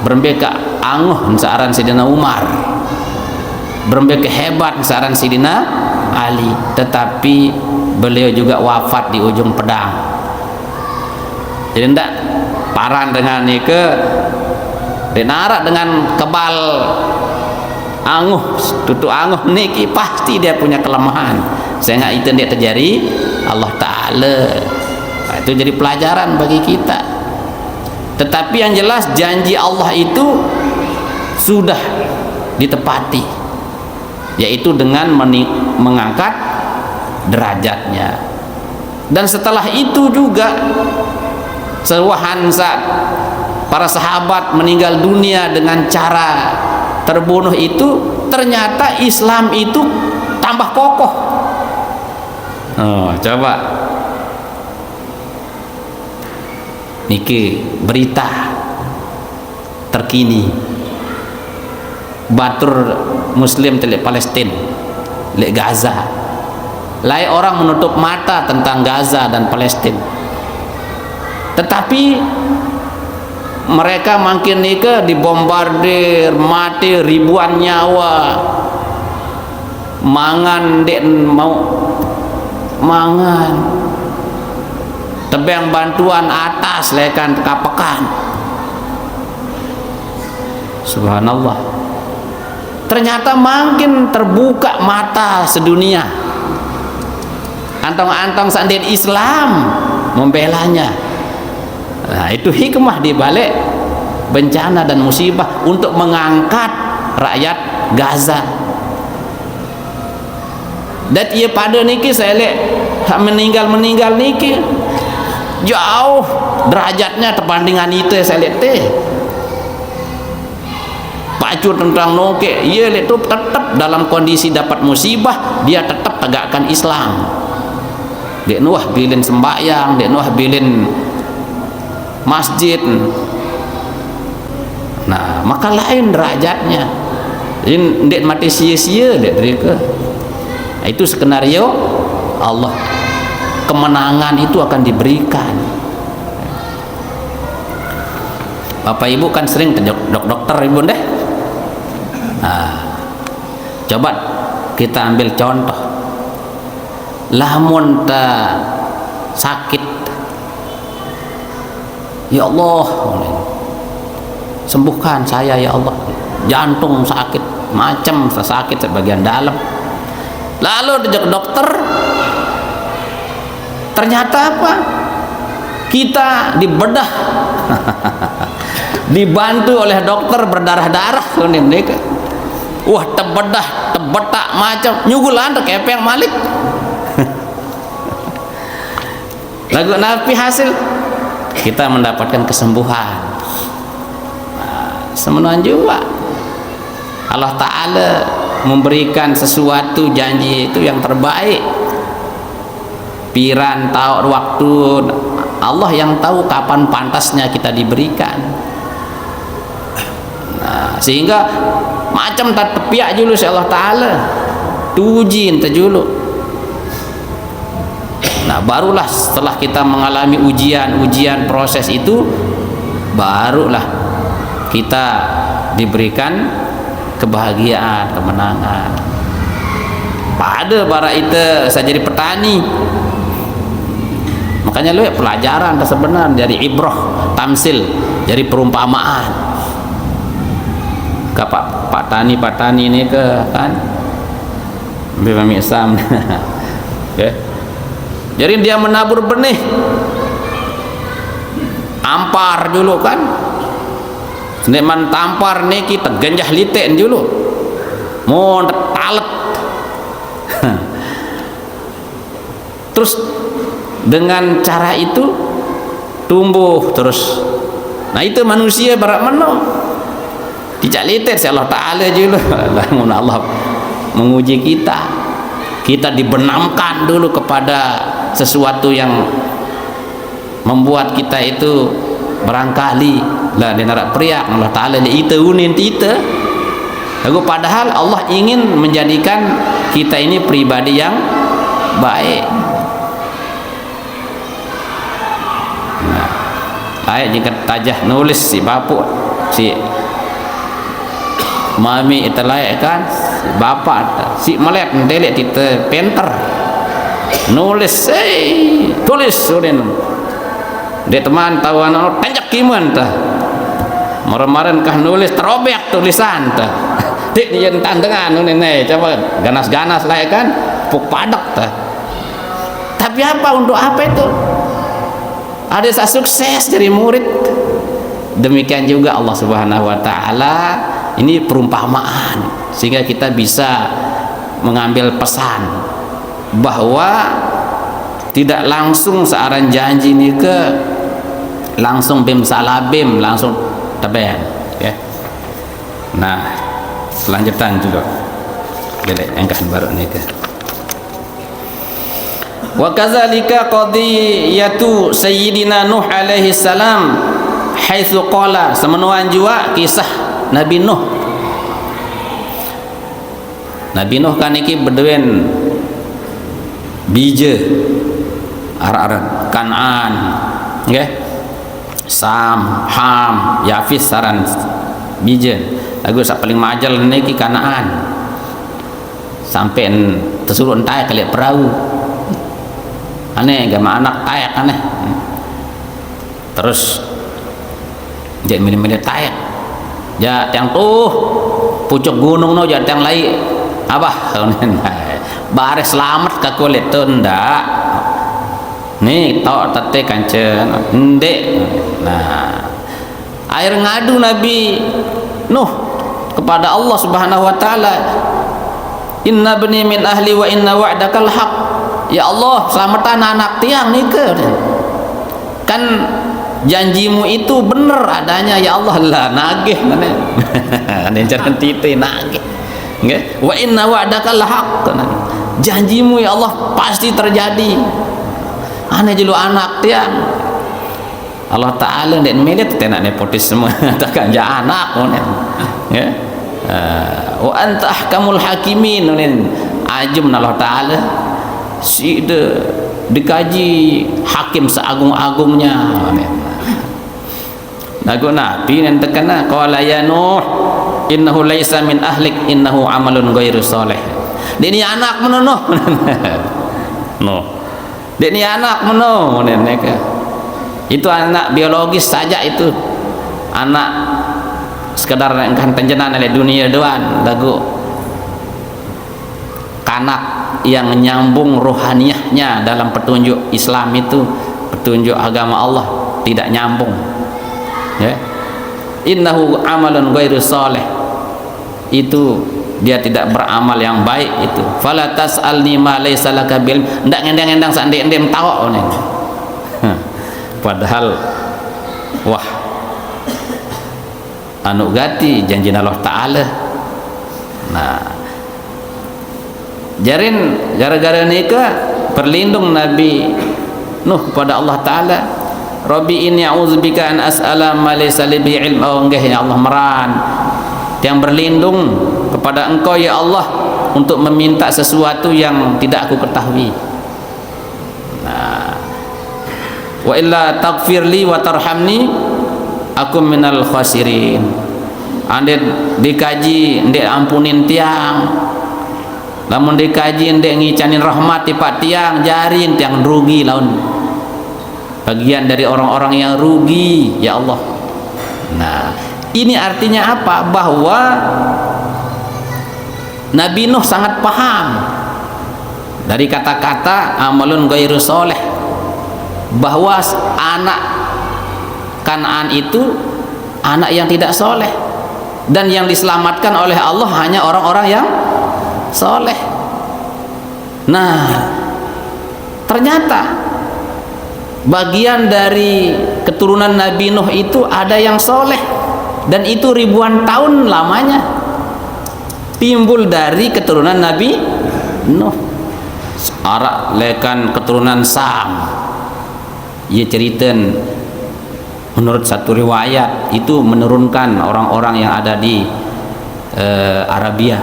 berembeka angguh searan Sayyidina Umar, berembeka hebat searan Sayyidina Ali, tetapi beliau juga wafat di ujung pedang. Jadi ndak paran dengan nikah denara dengan kebal angguh tutu angguh niki pasti dia punya kelemahan, sehingga itu dia terjadi Allah Ta'ala. Nah, itu jadi pelajaran bagi kita. Tetapi yang jelas janji Allah itu sudah ditepati, yaitu dengan mengangkat derajatnya. Dan setelah itu juga sewahan saat para sahabat meninggal dunia dengan cara terbunuh itu, ternyata Islam itu tambah kokoh. Oh, coba niki berita terkini batur muslim telek Palestina lek Gaza. Lai orang menutup mata tentang Gaza dan Palestina, tetapi mereka makin nikah dibombardir, mati ribuan nyawa, mangan dek mau mangan, tebang bantuan atas lekan kapekan. Subhanallah, ternyata makin terbuka mata sedunia, antong-antong sandin Islam membelanya. Nah, itu hikmah di balik bencana dan musibah untuk mengangkat rakyat Gaza. Dan ia pada niki saya lihat meninggal niki jauh derajatnya terbandingan itu saya lihat teh. Pacu tentang noke, ia lihat tu tetap dalam kondisi dapat musibah, dia tetap tegakkan Islam. Dia nuah bilin sembahyang, dia nuah bilin masjid. Nah, maka lain derajatnya. Ini ndak mati sia-sia dek mereka. Itu skenario Allah. Kemenangan itu akan diberikan. Bapak Ibu kan sering ke dokter Ibu deh. Nah, coba kita ambil contoh. Lamun ta sakit, ya Allah, sembuhkan saya ya Allah, jantung sakit, macam sakit sebagian dalam. Lalu dijak dokter, ternyata apa? Kita dibedah, dibantu oleh dokter berdarah-darah. Wah, tebedah, tebetak macam, nyugulan kepeng malik. Lagu napi hasil kita mendapatkan kesembuhan. Semenuan juga Allah Ta'ala memberikan sesuatu janji itu yang terbaik. piran tahu waktu. Allah yang tahu kapan pantasnya kita diberikan. Nah, sehingga macam tak tepiak julu si Allah Ta'ala tuji ente julu. Nah, barulah setelah kita mengalami ujian proses itu, barulah kita diberikan kebahagiaan, kemenangan. Pada bara itu saya jadi petani, makanya lu ya pelajaran sebenarnya dari ibrah tamsil, dari perumpamaan ke pak tani ini ke kan bimami Islam. Okay. Jadi dia menabur benih ampar dulu kan, seneman tampar nih kita genjah litek dulu mau talet. Terus dengan cara itu tumbuh terus. Nah itu manusia barak meno tidak litet si Allah Ta'ala juga. Allah menguji kita dibenamkan dulu kepada sesuatu yang membuat kita itu barangkali lah di narak priak Allah Ta'ala itu unin kita. Lalu padahal Allah ingin menjadikan kita ini pribadi yang baik. Nah, ayat jika tajah nulis si bapu si mami itu layak kan si bapak si melek mendelik kita penter nulis tulis surin dia teman tahu anak tanjak kiman tah maren-maren kah nulis terobek tulisan tah dik dia tandengan nih coba ganas-ganas layak kan puk padak tah. Tapi apa untuk apa itu? Ada yang sukses dari murid. Demikian juga Allah Subhanahu wa Ta'ala, ini perumpamaan sehingga kita bisa mengambil pesan bahwa tidak langsung searan janji ni ke langsung bim salabim langsung teben ya. Nah, selanjutan juga boleh angkat baru ni ke. Wa kadzalika qadiyatu sayyidina Nuh alaihi salam haitsu qala, semenuan juga kisah Nabi Nuh. Nabi Nuh kan iki beduen bija Arab Kan'an nggih, Sam, Ham, Yafis saran bija. Lagu sak paling majal niki Kan'an. Sampai tersuruh entai kali perahu. Aneh gama anak tayak aneh. Terus dia milih-milih tayak. Ja tiang tuh pucuk gunung no ja tiang lai abah bare selamat ka kulit tuh ndak. Nih tau tete kancen ndek. Nah, air ngadu Nabi Nuh kepada Allah Subhanahu wa Ta'ala, inna bani min ahli wa inna wa'dakal haq. Ya Allah, selamatan anak tiang nih ke kan janjimu itu benar adanya ya Allah lah nagih mana ane jangan tite nagih nggih wa inna wa'dakal haq, janjimu ya Allah pasti terjadi. Ane jelu anak tiang Allah Ta'ala ndek melet tenak nepotisme takkan ja anak nggih. Wa anta ahkamul hakimin ajum Allah Ta'ala si dikaji hakim seagung-agungnya. Lagu Nabi yang terkena qala ya Nuh innahu laisa min ahlik innahu amalun ghairu shalih. Dini anak menono no dini anak menono itu anak biologis saja, itu anak sekedar engkan tenjenan oleh dunia doan. Lagu kanak yang menyambung rohaniyahnya dalam petunjuk Islam itu, petunjuk agama Allah tidak nyambung ya. Innahu amalun ghairu shalih, itu dia tidak beramal yang baik itu. Fala tas'alni ma laysa laka bil, ndak ngendang-ngendang sandek-endem tahu nih. Padahal wah anu gati janji Allah Ta'ala. Nah, jarin gara-gara nikah berlindung Nabi Nuh kepada Allah Ta'ala, Rabbi inni a'udzubika an as'ala ma laysa li bi ilm. Oh enggak ya Allah, meran yang berlindung kepada Engkau ya Allah untuk meminta sesuatu yang tidak aku ketahui. Nah, wa illa taghfirli wa tarhamni aku minal khasirin. Ande dikaji ndek ampunin tiang, lamun dikaji ndek ngicanin rahmat tipak tiang, jarin tiang rugi laun, bagian dari orang-orang yang rugi ya Allah. Nah, ini artinya apa? Bahwa Nabi Nuh sangat paham dari kata-kata amalun ghairu soleh, bahwa anak Kan'an itu anak yang tidak soleh, dan yang diselamatkan oleh Allah hanya orang-orang yang soleh. Nah, ternyata bagian dari keturunan Nabi Nuh itu ada yang soleh, dan itu ribuan tahun lamanya timbul dari keturunan Nabi Nuh. Arak lekan keturunan Sam, ia ceritakan menurut satu riwayat itu menurunkan orang-orang yang ada di Arabia.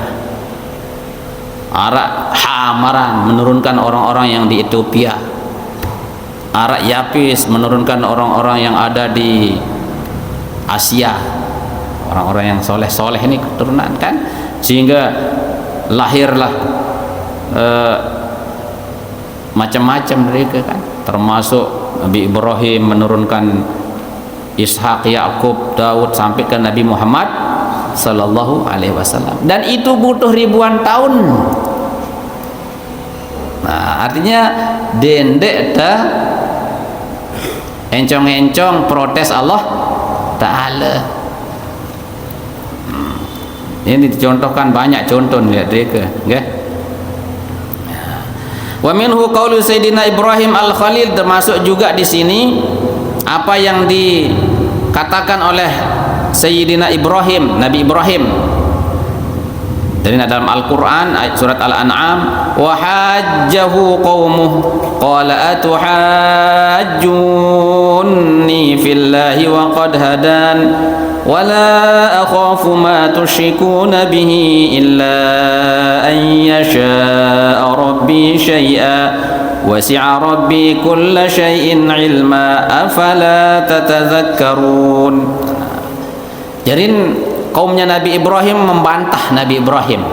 Arak Hamaran menurunkan orang-orang yang di Ethiopia. Arak Yapis menurunkan orang-orang yang ada di Asia, orang-orang yang soleh-soleh ini keturunan kan, sehingga lahirlah macam-macam mereka kan, termasuk Nabi Ibrahim menurunkan Ishak, Yakub, Daud sampai ke Nabi Muhammad sallallahu alaihi wasallam, dan itu butuh ribuan tahun. Nah, artinya dendek dah encong-encong protes Allah Ta'ala. Ini dicontohkan banyak contoh, lihat mereka, okay? Wa minhu qaulu Sayyidina Ibrahim Al-Khalil, termasuk juga di sini apa yang dikatakan oleh Sayyidina Ibrahim, Nabi Ibrahim. Dari dalam Al-Quran ayat surat Al-An'am, wa hajjahu qaumuh qala atuhajjunni fillahi wa qad hadan wa la akhafu ma tushrikuna bihi illa an yasha'a rabbi syai'a wasi'a rabbi kulla syai'in ilma afala tatadhakkarun. Jadi kaumnya Nabi Ibrahim membantah Nabi Ibrahim.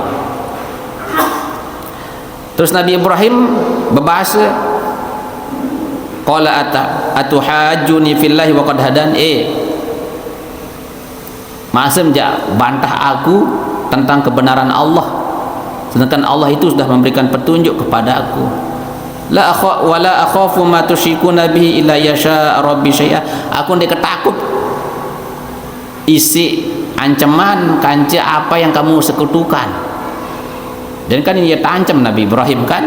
Terus Nabi Ibrahim berbahasa, qala atuhajjuni fillahi wa qad hadan, masem ja bantah aku tentang kebenaran Allah, sedangkan Allah itu sudah memberikan petunjuk kepada aku. La akhafu ma tusyrikuna bihi illa yasha rabbi syai'a. Aku ndek ketakut isi ancaman kanca apa yang kamu sekutukan. Dan kan ini tancam Nabi Ibrahim kan,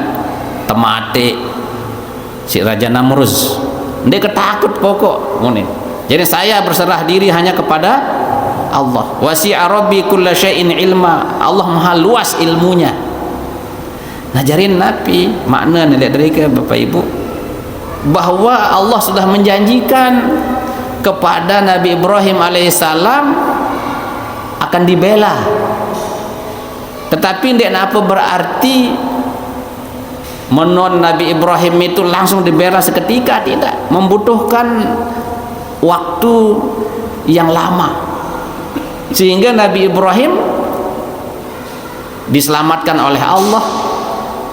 temate si Raja Namrus, ndek ketakut pokok ngene. Jadi saya berserah diri hanya kepada Allah. Wasi'a rabbi kulla syai'in ilma. Allah maha luas ilmunya. Ngajarin Nabi makna lihat dari ke Bapak Ibu, bahwa Allah sudah menjanjikan kepada Nabi Ibrahim alaihissalam akan dibela. Tetapi tidak apa berarti menon Nabi Ibrahim itu langsung dibela seketika, tidak, membutuhkan waktu yang lama, sehingga Nabi Ibrahim diselamatkan oleh Allah,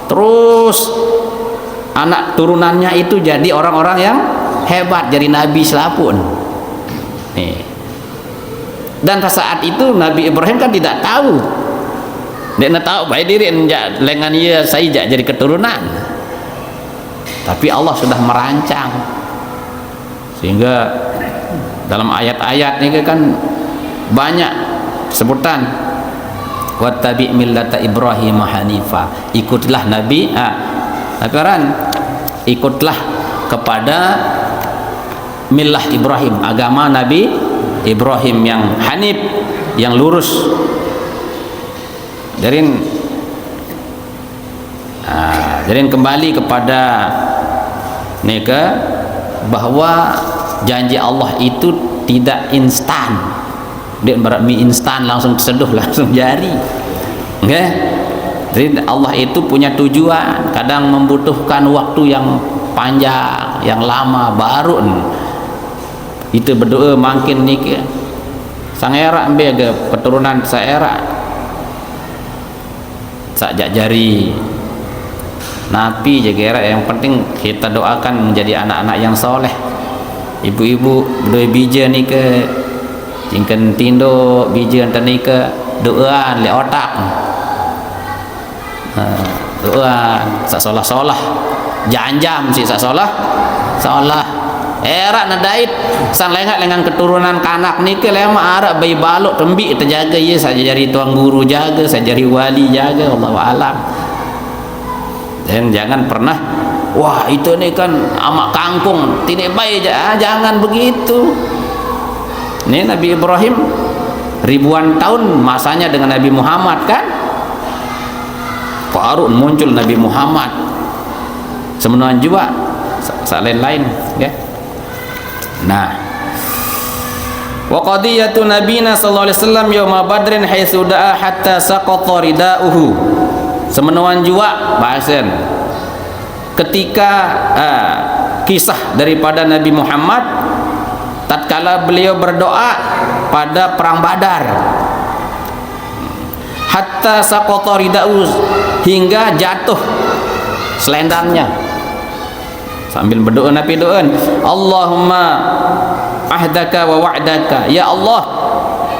terus anak turunannya itu jadi orang-orang yang hebat, jadi nabi selapun. Dan saat itu Nabi Ibrahim kan tidak tahu, dia tidak tahu baik diri lengan ia saya jadi keturunan, tapi Allah sudah merancang, sehingga dalam ayat-ayat ini kan banyak sebutan wattabi millata Ibrahim hanifa, ikutlah Nabi ikutlah kepada millah Ibrahim, agama Nabi Ibrahim yang hanif, yang lurus. Jadi kembali kepada neka bahwa janji Allah itu tidak instan. Dia berat mie instan langsung seduh langsung jadi. Okay? Jadi Allah itu punya tujuan, kadang membutuhkan waktu yang panjang, yang lama baru itu berdoa makin nih sang era ambil ke keturunan saera sajak jari napi jaga era. Yang penting kita doakan menjadi anak-anak yang soleh. Ibu-ibu berdoa bija nih ke jingken tindo bija nih ke doaan le otak doa sak solah janjam sih sak solah era nadait sang lengat dengan keturunan kanak nike lema arah bayi balok tembi terjaga ya saja jari tuang guru jaga saja jari wali jaga Allahu alam. Dan jangan pernah wah itu nih kan amak kangkung tidak baik jangan begitu. Ini Nabi Ibrahim ribuan tahun masanya dengan Nabi Muhammad kan, baru muncul Nabi Muhammad semenuan juga lain-lain ya. Nah, wa qadiyatu nabiyina sallallahu alaihi wasallam yauma badrin haitsu da'a hatta saqata ridauhu. Semenuan juga bahasan ketika kisah daripada Nabi Muhammad tatkala beliau berdoa pada perang Badar, hatta saqata ridauhu, hingga jatuh selendangnya sambil berdoa. Nabi doa Allahumma ahdaka wa wa'daka, ya Allah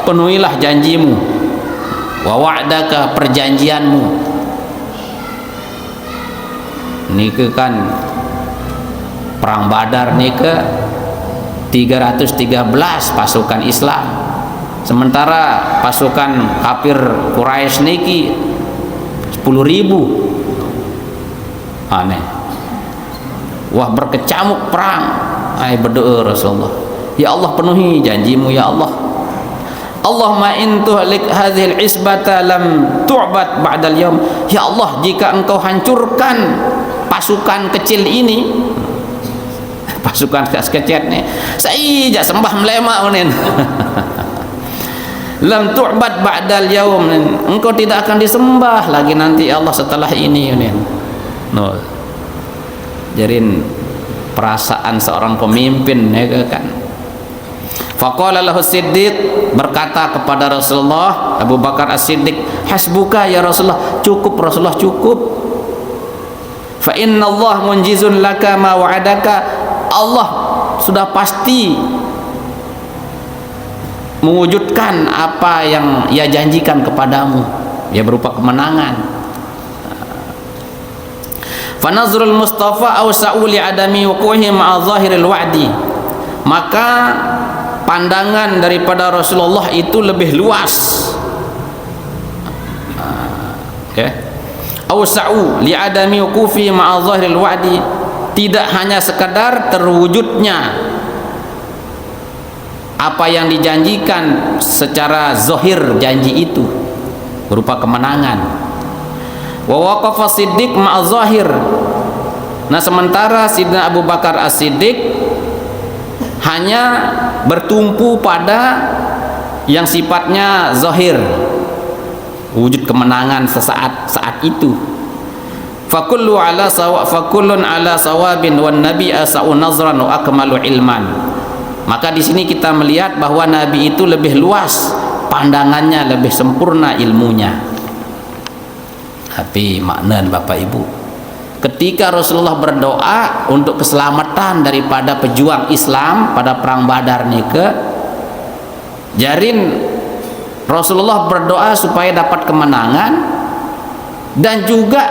penuhilah janjimu, wa wa'daka perjanjianmu. Nike kan perang Badar nike 313 pasukan Islam, sementara pasukan kafir Quraisy niki 10.000. Aneh. Wah berkecamuk perang. Ai berdoa Rasulullah, ya Allah penuhi janjimu ya Allah. Allahumma in tuhlik hadhil isbata lam tu'bad ba'dal yaum. Ya Allah jika engkau hancurkan pasukan kecil ini, pasukan kecil nih saya sembah melema unen. Lam tu'bad ba'dal yaum, engkau tidak akan disembah lagi nanti Allah setelah ini unen. No. Jarin perasaan seorang pemimpin ya kan. Faqala lahu Siddiq, berkata kepada Rasulullah Abu Bakar As-Siddiq, hasbuka ya Rasulullah, cukup Rasulullah, cukup. Fa inna Allah munjizun laka ma wa'adaka, Allah sudah pasti mewujudkan apa yang ia janjikan kepadamu, ya berupa kemenangan. Fa nazrul Mustafa awsa'u li adami wuquhi ma'a zahiril wa'di, maka pandangan daripada Rasulullah itu lebih luas. Awsa'u li adami wuqufi ma'a zahiril wa'di, tidak hanya sekadar terwujudnya apa yang dijanjikan secara zahir janji itu berupa kemenangan. Wa waqafa Siddiq ma'a zahir, nah sementara Sidna Abu Bakar As-Siddiq hanya bertumpu pada yang sifatnya zahir, wujud kemenangan sesaat saat itu. Fakullun ala sawabin wan nabi asa'u nazran wa akmalu ilman. Maka di sini kita melihat bahwa Nabi itu lebih luas pandangannya, lebih sempurna ilmunya. Tapi makna Bapak Ibu, ketika Rasulullah berdoa untuk keselamatan daripada pejuang Islam pada perang Badar nike, jarin Rasulullah berdoa supaya dapat kemenangan dan juga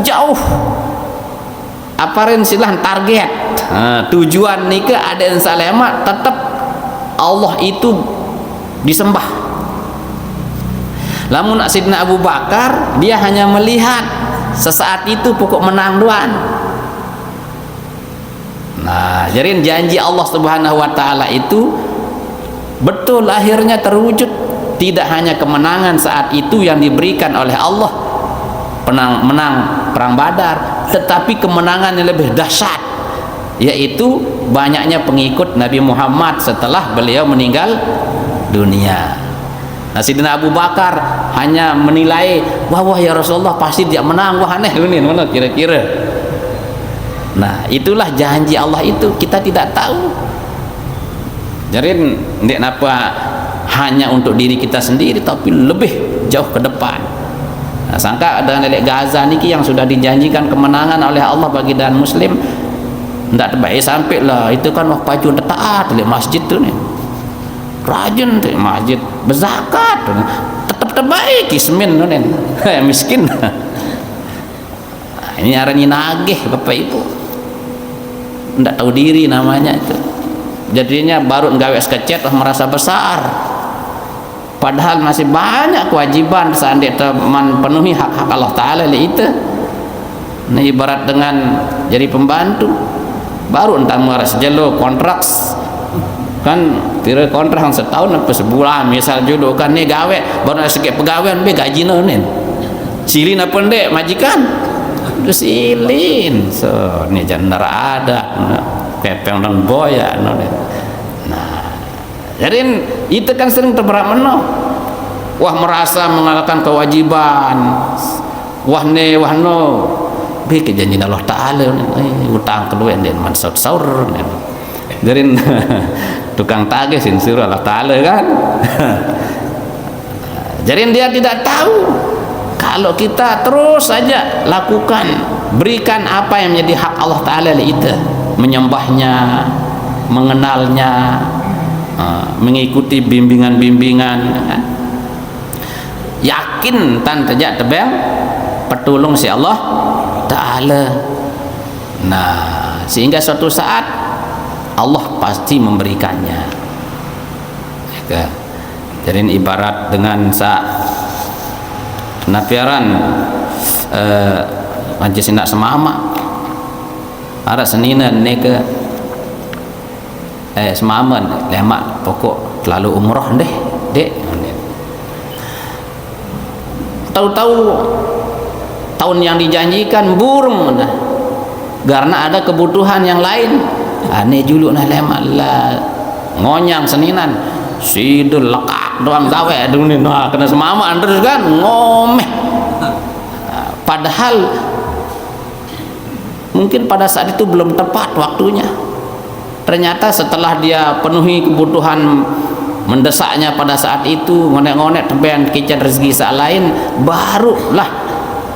jauh aparensi lah target tujuan nike ada yang salema tetap Allah itu disembah. Lamun Sidna Abu Bakar dia hanya melihat sesaat itu pokok menang doan. Nah, jadi janji Allah Subhanahu wa taala itu betul akhirnya terwujud. Tidak hanya kemenangan saat itu yang diberikan oleh Allah menang perang Badar, tetapi kemenangan yang lebih dahsyat, yaitu banyaknya pengikut Nabi Muhammad setelah beliau meninggal dunia. Nah, Sayyidina Abu Bakar hanya menilai, wah ya Rasulullah pasti dia menang, wah aneh ini mana kira-kira. Nah, itulah janji Allah itu, kita tidak tahu. Jadi ndek napa hanya untuk diri kita sendiri, tapi lebih jauh ke depan. Nah, sangka ada nelek Gaza niki yang sudah dijanjikan kemenangan oleh Allah bagi dan muslim, ndak terbaik sampai lah itu kan wah paju taat di masjid tu nih, rajin di masjid, berzakat, tetap terbaik ismin tu nih, miskin. Nah, ini arani nagih Bapak Ibu, ndak tahu diri namanya itu. Jadinya baru nggawe skecet merasa besar, padahal masih banyak kewajiban seandainya teman penuhi hak-hak Allah Ta'ala itu. Nah, ibarat dengan jadi pembantu baru entah muara sejelo kontrak kan, kira kontrak setahun apa sebulan misal jodoh kan nih gawe baru sekek pegawai be gaji nen silin apa ndek majikan terus silin so nih jangan ada kepeng dan boya no. Nah, jadi itu kan sering terberat meno, wah merasa mengalahkan kewajiban, wah no bikin janji Allah Ta'ala utang kedua dan mansur saur dari tukang tagih sinsur Allah Ta'ala kan. Jadi dia tidak tahu kalau kita terus saja lakukan, berikan apa yang menjadi hak Allah Ta'ala itu, menyembahnya, mengenalnya, mengikuti bimbingan-bimbingan, yakin tan terjak tebeng petulung si Allah Ta'ala. Nah, sehingga suatu saat Allah pasti memberikannya. Jadi ibarat dengan napiaran mancis nak semama ada seninan neke semaman lemak pokok terlalu umroh dek tahu-tahu tahun yang dijanjikan burung karena ada kebutuhan yang lain aneh juluk nah lemak lah ngonyang seninan sidul lekak doang gawe dunia nah kena semama terus kan ngomeh. Padahal mungkin pada saat itu belum tepat waktunya. Ternyata setelah dia penuhi kebutuhan mendesaknya pada saat itu, ngonek-ngonek teben kican rezeki saat lain, barulah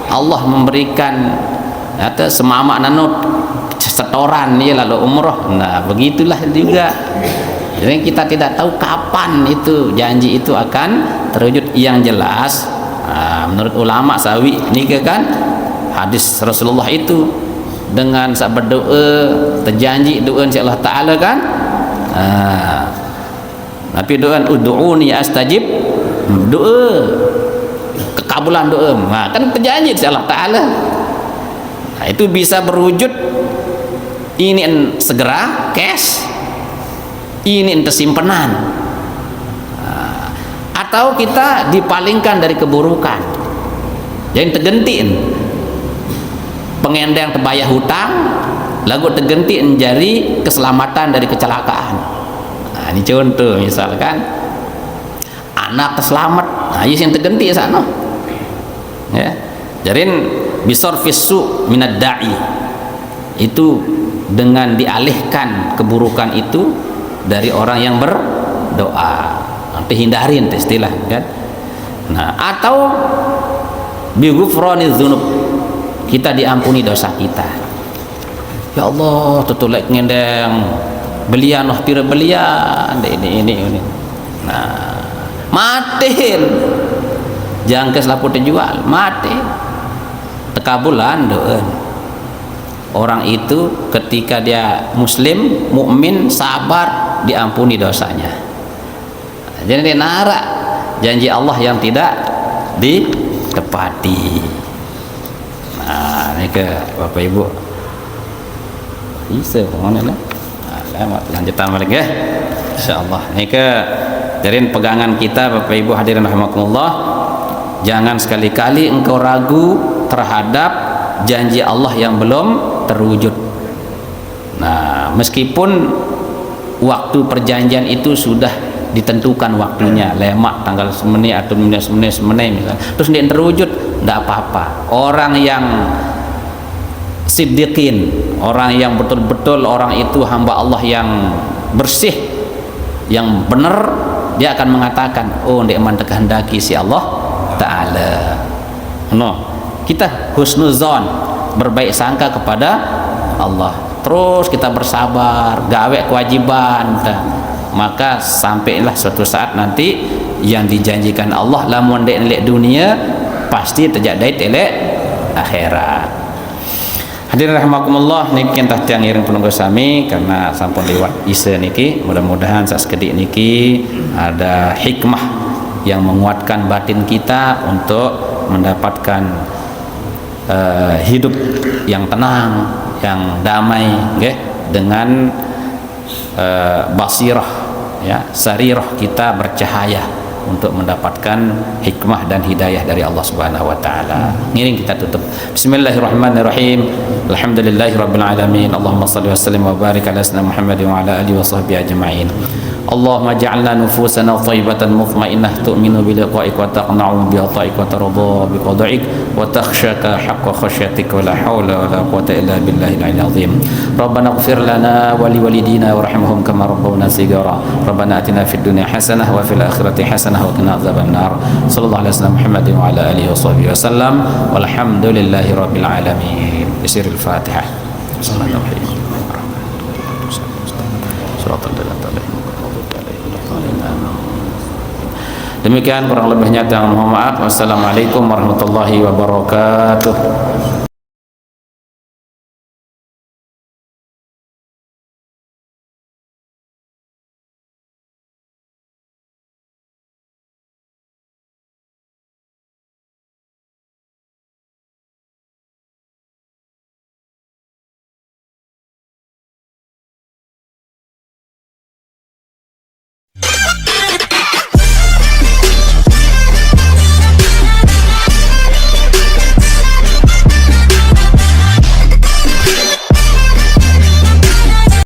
Allah memberikan atau semama nano setoran ya lalu umroh. Nah, begitulah juga. Jadi kita tidak tahu kapan itu janji itu akan terwujud. Yang jelas menurut ulama sawi ini kan hadis Rasulullah itu dengan saat berdoa terjanji doa insya Allah Ta'ala kan. Tapi doa ud'uni astajib, doa kekabulan doa kan terjanji insya Allah Ta'ala. Nah, itu bisa berwujud ini segera cash, ini tersimpenan, atau kita dipalingkan dari keburukan. Jadi tergentiin pengendang terbayar hutang lagu tergenti menjadi keselamatan dari kecelakaan. Nah, ini contoh misalkan anak terselamat, nah ini yang tergenti sana ya. Jadi bisor fisu minad da'i itu dengan dialihkan keburukan itu dari orang yang berdoa, nanti hindarin istilah kan. Nah, atau bi ghufraniz dzunub, kita diampuni dosa kita. Ya Allah, tutulek ngendeng belian noh pira belian ini. Nah, matiin jangkes laput dijual, mati. Tekabulan doa. Orang itu ketika dia muslim, mukmin, sabar, diampuni dosanya. Jadi dia narak janji Allah yang tidak ditepati. Nah, ini ke Bapak Ibu bisa mana lah. Nah, lanjutan balik ya, insyaallah. Ini ke dari pegangan kita Bapak Ibu hadirin rahimakumullah. Jangan sekali-kali engkau ragu terhadap janji Allah yang belum terwujud. Nah, meskipun waktu perjanjian itu sudah ditentukan waktunya, lemak tanggal semeni atau semeni misalnya, terus dia terwujud, tidak apa-apa. Orang yang siddiqin, orang yang betul-betul orang itu hamba Allah yang bersih, yang benar, dia akan mengatakan, oh ndek man kehendaki si Allah Ta'ala. No, kita husnuzon, berbaik sangka kepada Allah, terus kita bersabar, gawe kewajiban, maka sampailah suatu saat nanti yang dijanjikan Allah, lamun dek elek dunia pasti terjadi elek akhirat. Hadirin rahimakumullah, niki entah tiang iring penunggu sami karena sampun lewat isya niki. Mudah-mudahan sak sekedik niki ada hikmah yang menguatkan batin kita untuk mendapatkan hidup yang tenang, yang damai, nggih, dengan basirah, ya, sarirah kita bercahaya untuk mendapatkan hikmah dan hidayah dari Allah Subhanahu wa taala. Ngiring kita tutup. Bismillahirrahmanirrahim. Alhamdulillahirabbil alamin. Allahumma shalli wa sallim wa barik ala sayyidina Muhammad wa ala alihi wa sahbihi ajma'in. Allahumma ja'alna nufusana thayyibatan mutmainnah tu'minu bi liqa'ik wa taqna'u bi ata'ik wa tarda bi qada'ik wa takhshaka haqqa khashyatik wa la hawla wa la quwwata illa billahil aliyyil azim. Rabbana ighfir lana wa li walidina warhamhum kama rabbawna shighara. Rabbana atina fid dunya hasanah wa fil akhirati hasanah wa qina adzaban nar. Sallallahu alaihi wasallam Muhammadin wa ala alihi wa sahbihi wasallam. Walhamdulillahi rabbil alamin. Bisiril Fatihah. Bismillahirrahmanirrahim. Demikian kurang lebihnya, mohon maaf. Wassalamualaikum warahmatullahi wabarakatuh.